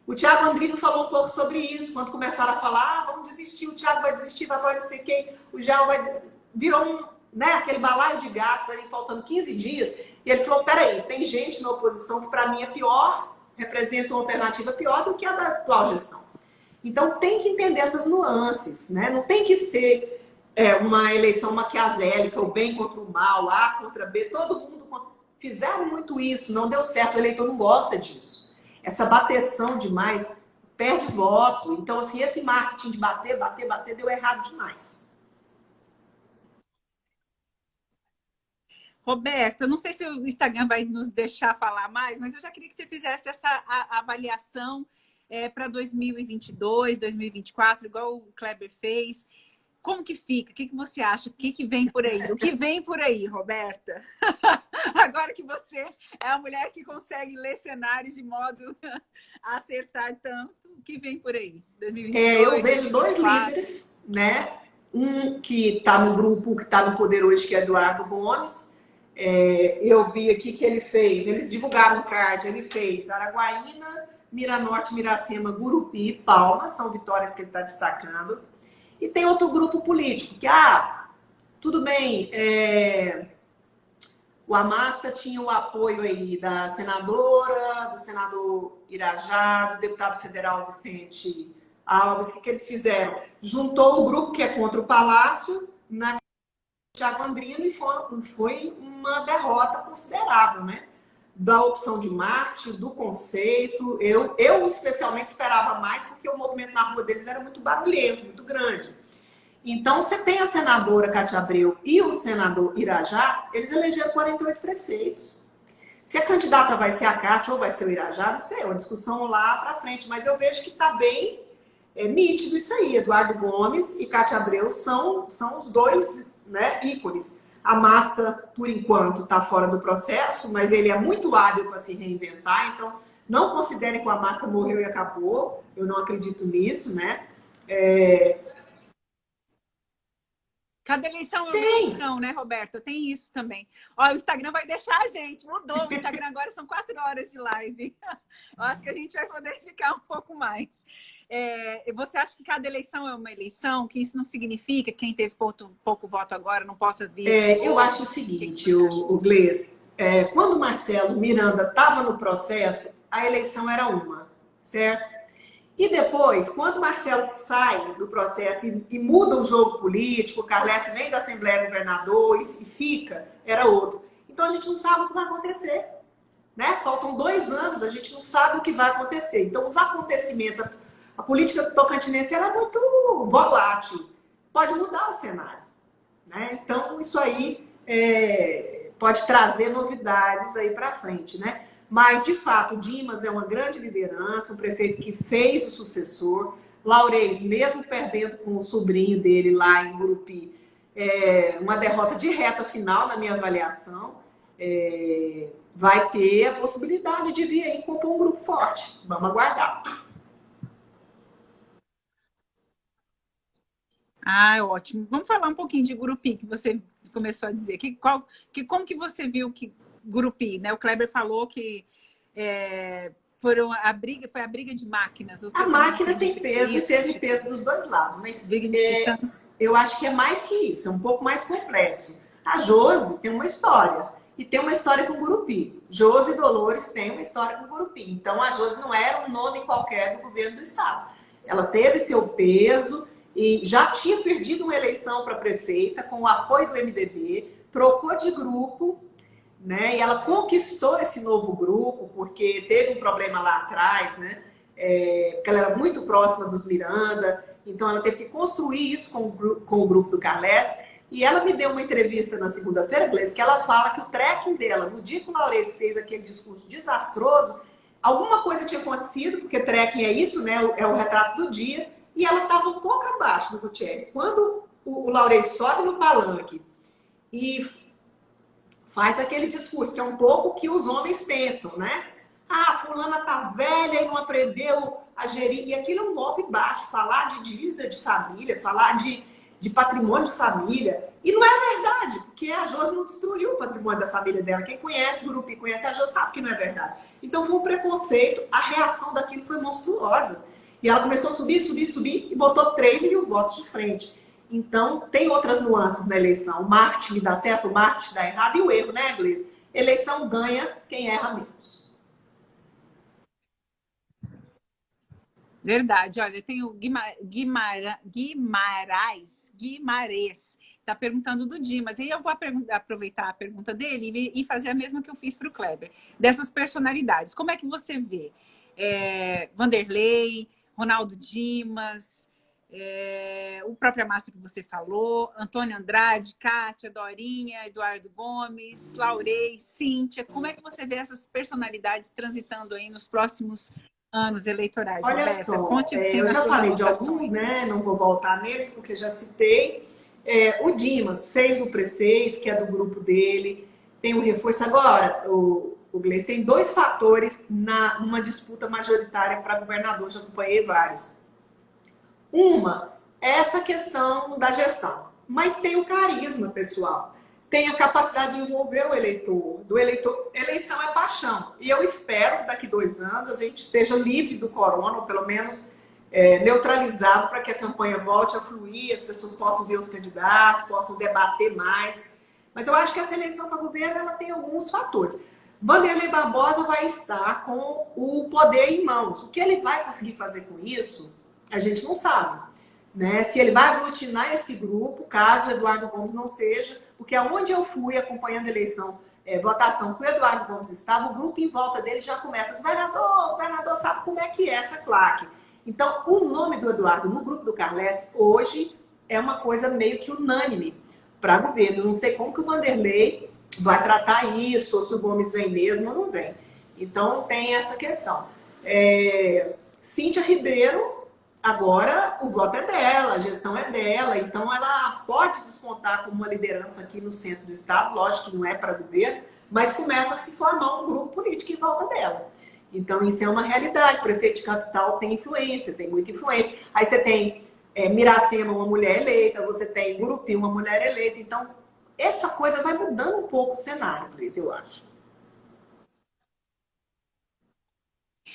O Thiago Andrino falou um pouco sobre isso. Quando começaram a falar, vamos desistir, o Thiago vai desistir, vai apoiar não sei quem, o Gel vai... Virou aquele balaio de gatos ali, faltando 15 dias. E ele falou, peraí, tem gente na oposição que para mim é pior, representa uma alternativa pior do que a da atual gestão. Então tem que entender essas nuances, né? Não tem que ser uma eleição maquiavélica, o bem contra o mal, A contra B, todo mundo fizeram muito isso, não deu certo, o eleitor não gosta disso. Essa bateção demais perde voto. Então, assim, esse marketing de bater, bater, bater deu errado demais. Roberta, não sei se o Instagram vai nos deixar falar mais, mas eu já queria que você fizesse essa avaliação para 2022, 2024, igual o Kleber fez. Como que fica? O que você acha? O que vem por aí? O que vem por aí, Roberta? Agora que você é a mulher que consegue ler cenários de modo a acertar tanto, o que vem por aí? 2022, eu vejo 2024. Dois líderes, né? Um que está no grupo, que está no poder hoje, que é Eduardo Gomes. Eu vi aqui que ele fez, eles divulgaram um card, ele fez Araguaína, Miranorte, Miracema, Gurupi, Palmas, são vitórias que ele está destacando. E tem outro grupo político que, tudo bem, o Amasta tinha o apoio aí da senadora, do senador Irajá, do deputado federal Vicente Alves. O que eles fizeram? Juntou o grupo que é contra o Palácio na Thiago Andrino e foi uma derrota considerável, né? Da opção de marketing, do conceito. Eu especialmente esperava mais, porque o movimento na rua deles era muito barulhento, muito grande. Então, você tem a senadora Cátia Abreu e o senador Irajá, eles elegeram 48 prefeitos. Se a candidata vai ser a Cátia ou vai ser o Irajá, não sei, é uma discussão lá para frente, mas eu vejo que está bem nítido isso aí. Eduardo Gomes e Cátia Abreu são os dois, né, ícones. A Masta, por enquanto, está fora do processo, mas ele é muito hábil para se reinventar, então não considerem que a Masta morreu e acabou, eu não acredito nisso, né? Cada eleição é uma eleição, né, Roberta? Tem isso também. Ó, o Instagram vai deixar a gente. Mudou. O Instagram agora são 4 horas de live. Eu acho que a gente vai poder ficar um pouco mais. Você acha que cada eleição é uma eleição? Que isso não significa que quem teve pouco voto agora não possa vir? Eu acho o seguinte, o Gleice. Quando o Marcelo Miranda estava no processo, a eleição era uma, certo? E depois, quando o Marcelo sai do processo e muda o jogo político, o Carles vem da Assembleia Governador e fica, era outro. Então a gente não sabe o que vai acontecer. Né? Faltam 2 anos, a gente não sabe o que vai acontecer. Então os acontecimentos, a política tocantinense era muito volátil. Pode mudar o cenário. Né? Então isso aí pode trazer novidades aí para frente, né? Mas, de fato, o Dimas é uma grande liderança, um prefeito que fez o sucessor. Laurez, mesmo perdendo com o sobrinho dele lá em Gurupi, uma derrota de reta final, na minha avaliação, vai ter a possibilidade de vir aí compor um grupo forte. Vamos aguardar. Ótimo. Vamos falar um pouquinho de Gurupi, que você começou a dizer. Como que você viu que Gurupi, né? O Kleber falou que foi a briga de máquinas. A máquina tem peso e teve peso dos dois lados, mas eu acho que é mais que isso, é um pouco mais complexo. A Josi tem uma história, e tem uma história com Gurupi. Josi Dolores tem uma história com Gurupi. Então a Josi não era um nome qualquer do governo do estado. Ela teve seu peso e já tinha perdido uma eleição para prefeita com o apoio do MDB, trocou de grupo, né? E ela conquistou esse novo grupo porque teve um problema lá atrás, né? Porque ela era muito próxima dos Miranda, então ela teve que construir isso com o grupo do Carles. E ela me deu uma entrevista na segunda-feira, Gleice, que ela fala que o trekking dela, no dia que o Laurez fez aquele discurso desastroso, alguma coisa tinha acontecido, porque trekking é isso, né? É o retrato do dia, e ela estava um pouco abaixo do Gutierrez. Quando o Laurez sobe no palanque e faz aquele discurso, que é um pouco o que os homens pensam, né? Fulana tá velha e não aprendeu a gerir. E aquilo é um golpe baixo. Falar de dívida de família, falar de patrimônio de família. E não é verdade, porque a Josi não destruiu o patrimônio da família dela. Quem conhece o Gurupi, conhece a Josi, sabe que não é verdade. Então foi um preconceito. A reação daquilo foi monstruosa. E ela começou a subir, subir, subir e botou 3 mil votos de frente. Então, tem outras nuances na eleição. O marketing dá certo, o marketing dá errado. E o erro, né, Gleice? Eleição ganha quem erra menos. Verdade. Olha, tem o Guimarães está perguntando do Dimas. E eu vou aproveitar a pergunta dele e fazer a mesma que eu fiz para o Kleber. Dessas personalidades. Como é que você vê Vanderlei, Ronaldo Dimas, o próprio Márcia que você falou, Antônio Andrade, Kátia, Dorinha, Eduardo Gomes, Laurei, Cíntia. Como é que você vê essas personalidades transitando aí nos próximos anos eleitorais? Olha Roberta, só, conte o que tem eu nas já suas falei de anotações. alguns, né? Não vou voltar neles porque já citei. O Dimas fez o prefeito, que é do grupo dele, tem um reforço. Agora, o Gleice tem dois fatores numa disputa majoritária para governador, já acompanhei vários. Uma, essa questão da gestão, mas tem o carisma pessoal, tem a capacidade de envolver o eleitor. Eleição é paixão. E eu espero que daqui 2 anos a gente esteja livre do corona, ou pelo menos neutralizado, para que a campanha volte a fluir, as pessoas possam ver os candidatos, possam debater mais. Mas eu acho que essa eleição para governo ela tem alguns fatores. Vanderlei Barbosa vai estar com o poder em mãos. O que ele vai conseguir fazer com isso, a gente não sabe. Né? Se ele vai aglutinar esse grupo, caso o Eduardo Gomes não seja, porque aonde eu fui acompanhando a eleição, votação que o Eduardo Gomes estava, o grupo em volta dele já começa, o governador sabe como é que é essa claque. Então, o nome do Eduardo no grupo do Carles hoje é uma coisa meio que unânime para governo. Não sei como que o Vanderlei vai tratar isso, ou se o Gomes vem mesmo ou não vem. Então, tem essa questão. Cíntia Ribeiro, agora o voto é dela, a gestão é dela, então ela pode descontar como uma liderança aqui no centro do estado, lógico que não é para governo, mas começa a se formar um grupo político em volta dela. Então isso é uma realidade, o prefeito de capital tem influência, tem muita influência. Aí você tem Miracema, uma mulher eleita, você tem Gurupi, uma mulher eleita, então essa coisa vai mudando um pouco o cenário, Cris, eu acho.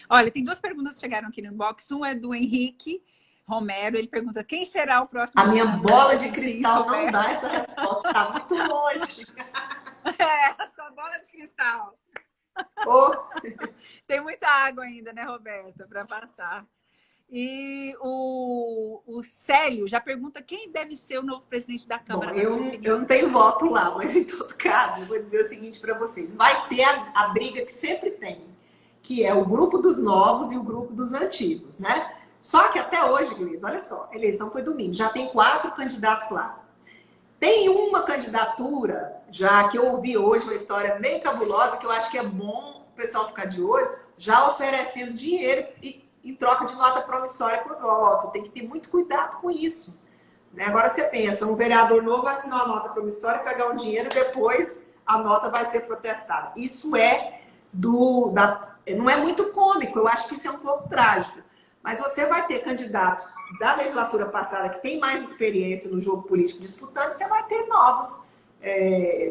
Olha, tem 2 perguntas que chegaram aqui no inbox. Um é do Henrique Romero. Ele pergunta: quem será o próximo? A minha bola de cristal não dá essa resposta, está muito longe. A sua bola de cristal. Tem muita água ainda, né, Roberta, para passar. E o Célio já pergunta quem deve ser o novo presidente da Câmara. Bom, eu não tenho voto lá, mas em todo caso, eu vou dizer o seguinte para vocês. Vai ter a briga que sempre tem, que é o grupo dos novos e o grupo dos antigos, né? Só que até hoje, Gleice, olha só, a eleição foi domingo, já tem 4 candidatos lá. Tem uma candidatura, já que eu ouvi hoje uma história meio cabulosa, que eu acho que é bom o pessoal ficar de olho, já oferecendo dinheiro em troca de nota promissória por voto. Tem que ter muito cuidado com isso. Né? Agora você pensa, um vereador novo vai assinar uma nota promissória, pegar um dinheiro e depois a nota vai ser protestada. Isso não é muito cômico, eu acho que isso é um pouco trágico. Mas você vai ter candidatos da legislatura passada que têm mais experiência no jogo político disputando, você vai ter novos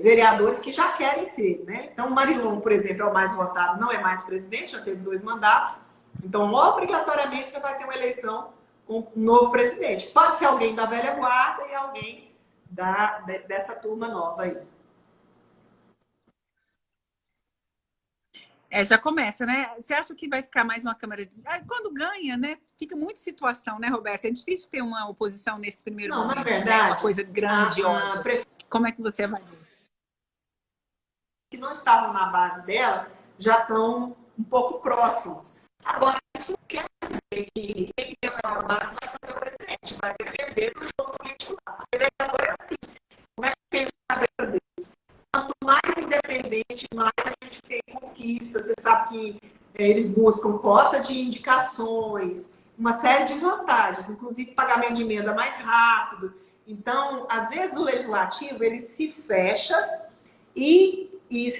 vereadores que já querem ser. Né? Então, o Marilon, por exemplo, é o mais votado, não é mais presidente, já teve 2 mandatos. Então, obrigatoriamente, você vai ter uma eleição com um novo presidente. Pode ser alguém da velha guarda e alguém dessa turma nova aí. Já começa, né? Você acha que vai ficar mais uma Câmara de... Quando ganha, né? Fica muito situação, né, Roberta? É difícil ter uma oposição nesse primeiro momento. Não, na verdade... Né? Uma coisa grandiosa. Como é que você avalia? Que não estavam na base dela, já estão um pouco próximos. Agora, isso não quer dizer que quem tem uma base vai fazer o presidente, vai depender do jogo político lá. Porque vereador é assim. Como é que tem a cabeça dele? Quanto mais independente, mais a gente tem conquistas. Você sabe que eles buscam cota de indicações, uma série de vantagens, inclusive pagamento de emenda mais rápido. Então, às vezes o legislativo ele se fecha e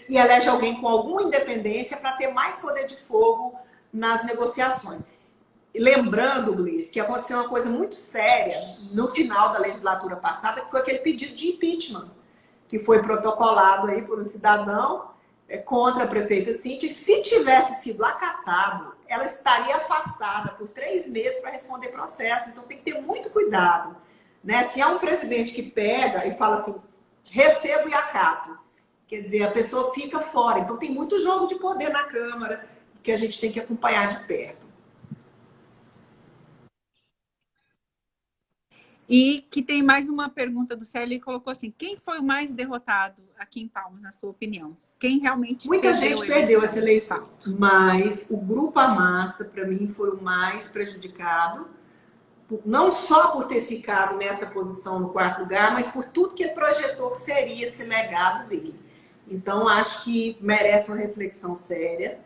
elege alguém com alguma independência para ter mais poder de fogo nas negociações. Lembrando, Gleice, que aconteceu uma coisa muito séria no final da legislatura passada, que foi aquele pedido de impeachment, que foi protocolado aí por um cidadão contra a prefeita Cíntia. E se tivesse sido acatado, ela estaria afastada por 3 meses para responder processo. Então tem que ter muito cuidado. Né? Se há um presidente que pega e fala assim, recebo e acato, quer dizer, a pessoa fica fora. Então tem muito jogo de poder na Câmara que a gente tem que acompanhar de perto. E que tem mais uma pergunta do Célio, ele colocou assim: quem foi o mais derrotado aqui em Palmas, na sua opinião? quem realmente Muita perdeu gente a perdeu essa de eleição, fato. mas o Grupo Amasta, para mim, foi o mais prejudicado, não só por ter ficado nessa posição no quarto lugar, mas por tudo que ele projetou que seria esse legado dele. Então, acho que merece uma reflexão séria.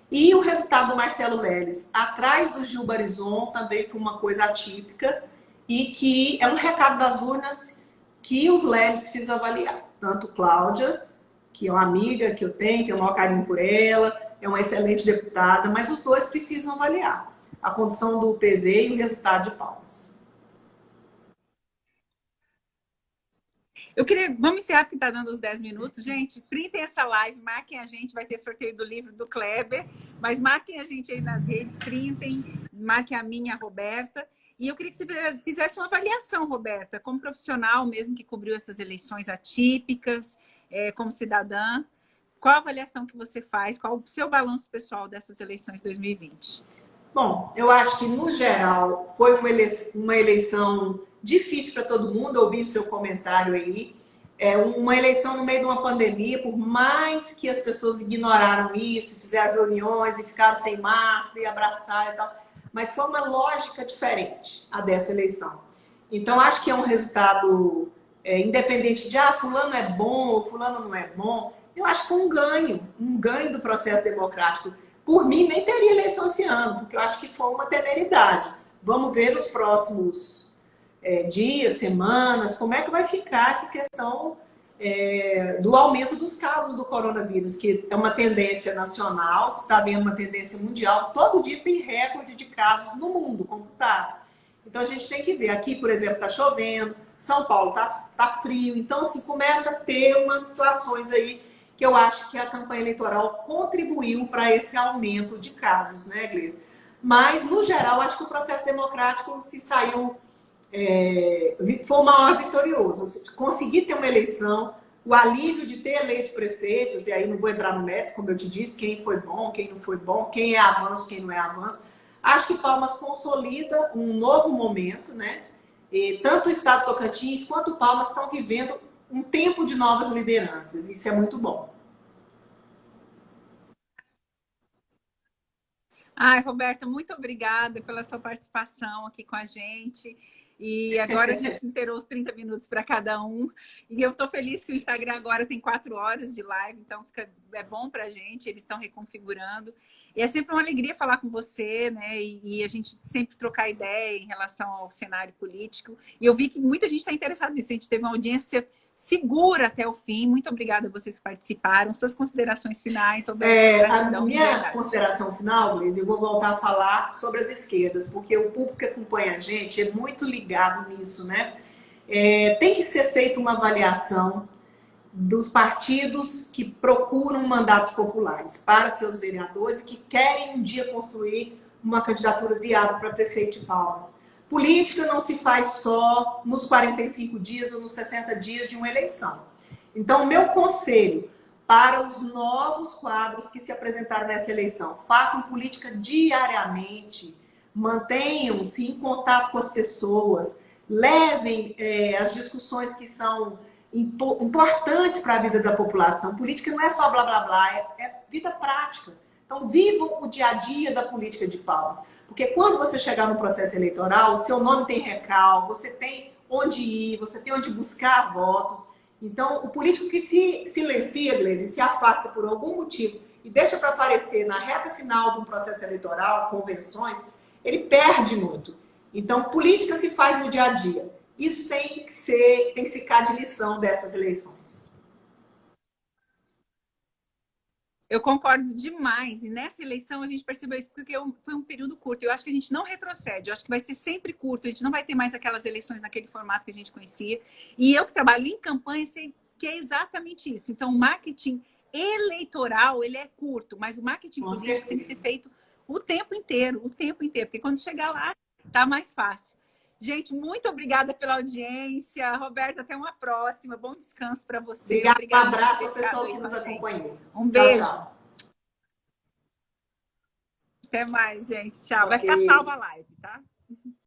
E o resultado do Marcelo Leles, atrás do Gil Barizon, também foi uma coisa atípica e que é um recado das urnas que os Leles precisam avaliar. Tanto Cláudia, que é uma amiga que eu tenho o maior carinho por ela, é uma excelente deputada, mas os dois precisam avaliar a condição do PV e o resultado de Palmas. Vamos encerrar porque está dando os 10 minutos. Gente, printem essa live, marquem a gente, vai ter sorteio do livro do Kleber, mas marquem a gente aí nas redes, printem, marquem a minha, a Roberta. E eu queria que você fizesse uma avaliação, Roberta, como profissional mesmo que cobriu essas eleições atípicas, como cidadã. Qual a avaliação que você faz? Qual o seu balanço pessoal dessas eleições 2020? Bom, eu acho que, no geral, foi uma eleição difícil para todo mundo. Eu ouvi o seu comentário aí. É uma eleição no meio de uma pandemia, por mais que as pessoas ignoraram isso, fizeram reuniões e ficaram sem máscara e abraçaram e tal, mas foi uma lógica diferente a dessa eleição. Então, acho que é um resultado independente de fulano é bom ou fulano não é bom. Eu acho que foi um ganho do processo democrático. Por mim, nem teria eleição esse ano, porque eu acho que foi uma temeridade. Vamos ver nos próximos dias, semanas, como é que vai ficar essa questão do aumento dos casos do coronavírus, que é uma tendência nacional, se está vendo uma tendência mundial. Todo dia tem recorde de casos no mundo computados. Então, a gente tem que ver. Aqui, por exemplo, está chovendo, São Paulo tá frio. Então, assim, começa a ter umas situações aí que eu acho que a campanha eleitoral contribuiu para esse aumento de casos, né, Gleice? Mas, no geral, acho que o processo democrático se saiu, foi o maior vitorioso. Conseguir ter uma eleição, o alívio de ter eleito prefeitos, e aí não vou entrar no mérito, como eu te disse, quem foi bom, quem não foi bom, quem é avanço, quem não é avanço. Acho que Palmas consolida um novo momento, né? E tanto o Estado Tocantins quanto Palmas estão vivendo um tempo de novas lideranças. Isso é muito bom. Ai, Roberta, muito obrigada pela sua participação aqui com a gente. E agora a gente inteirou os 30 minutos para cada um. E eu estou feliz que o Instagram agora tem 4 horas de live, então é bom para a gente, eles estão reconfigurando. E é sempre uma alegria falar com você, né? E a gente sempre trocar ideia em relação ao cenário político. E eu vi que muita gente está interessada nisso. A gente teve uma audiência segura até o fim. Muito obrigada a vocês que participaram. Suas considerações finais, Roberta. A minha consideração final, Luiz, eu vou voltar a falar sobre as esquerdas, porque o público que acompanha a gente é muito ligado nisso, né? Tem que ser feita uma avaliação dos partidos que procuram mandatos populares para seus vereadores e que querem um dia construir uma candidatura viável para prefeito de Palmas. Política não se faz só nos 45 dias ou nos 60 dias de uma eleição. Então, o meu conselho para os novos quadros que se apresentaram nessa eleição: façam política diariamente, mantenham-se em contato com as pessoas, levem as discussões que são importantes para a vida da população. Política não é só blá, blá, blá, é vida prática. Então, vivam o dia a dia da política de Palmas. Porque quando você chegar no processo eleitoral, o seu nome tem recal, você tem onde ir, você tem onde buscar votos. Então, o político que se silencia, Gleisi, se afasta por algum motivo e deixa para aparecer na reta final de um processo eleitoral, convenções, ele perde muito. Então, política se faz no dia a dia. Isso tem que ficar de lição dessas eleições. Eu concordo demais. E nessa eleição a gente percebeu isso porque foi um período curto. Eu acho que a gente não retrocede. Eu acho que vai ser sempre curto. A gente não vai ter mais aquelas eleições naquele formato que a gente conhecia. E eu que trabalho em campanha sei que é exatamente isso. Então, o marketing eleitoral, ele é curto. Mas o marketing político tem que ser feito o tempo inteiro. Porque quando chegar lá, tá mais fácil. Gente, muito obrigada pela audiência. Roberta, até uma próxima. Bom descanso para você. Obrigada. Um abraço ao pessoal que nos acompanhou. Um beijo. Tchau. Até mais, gente. Tchau. Vai ficar salva a live, tá?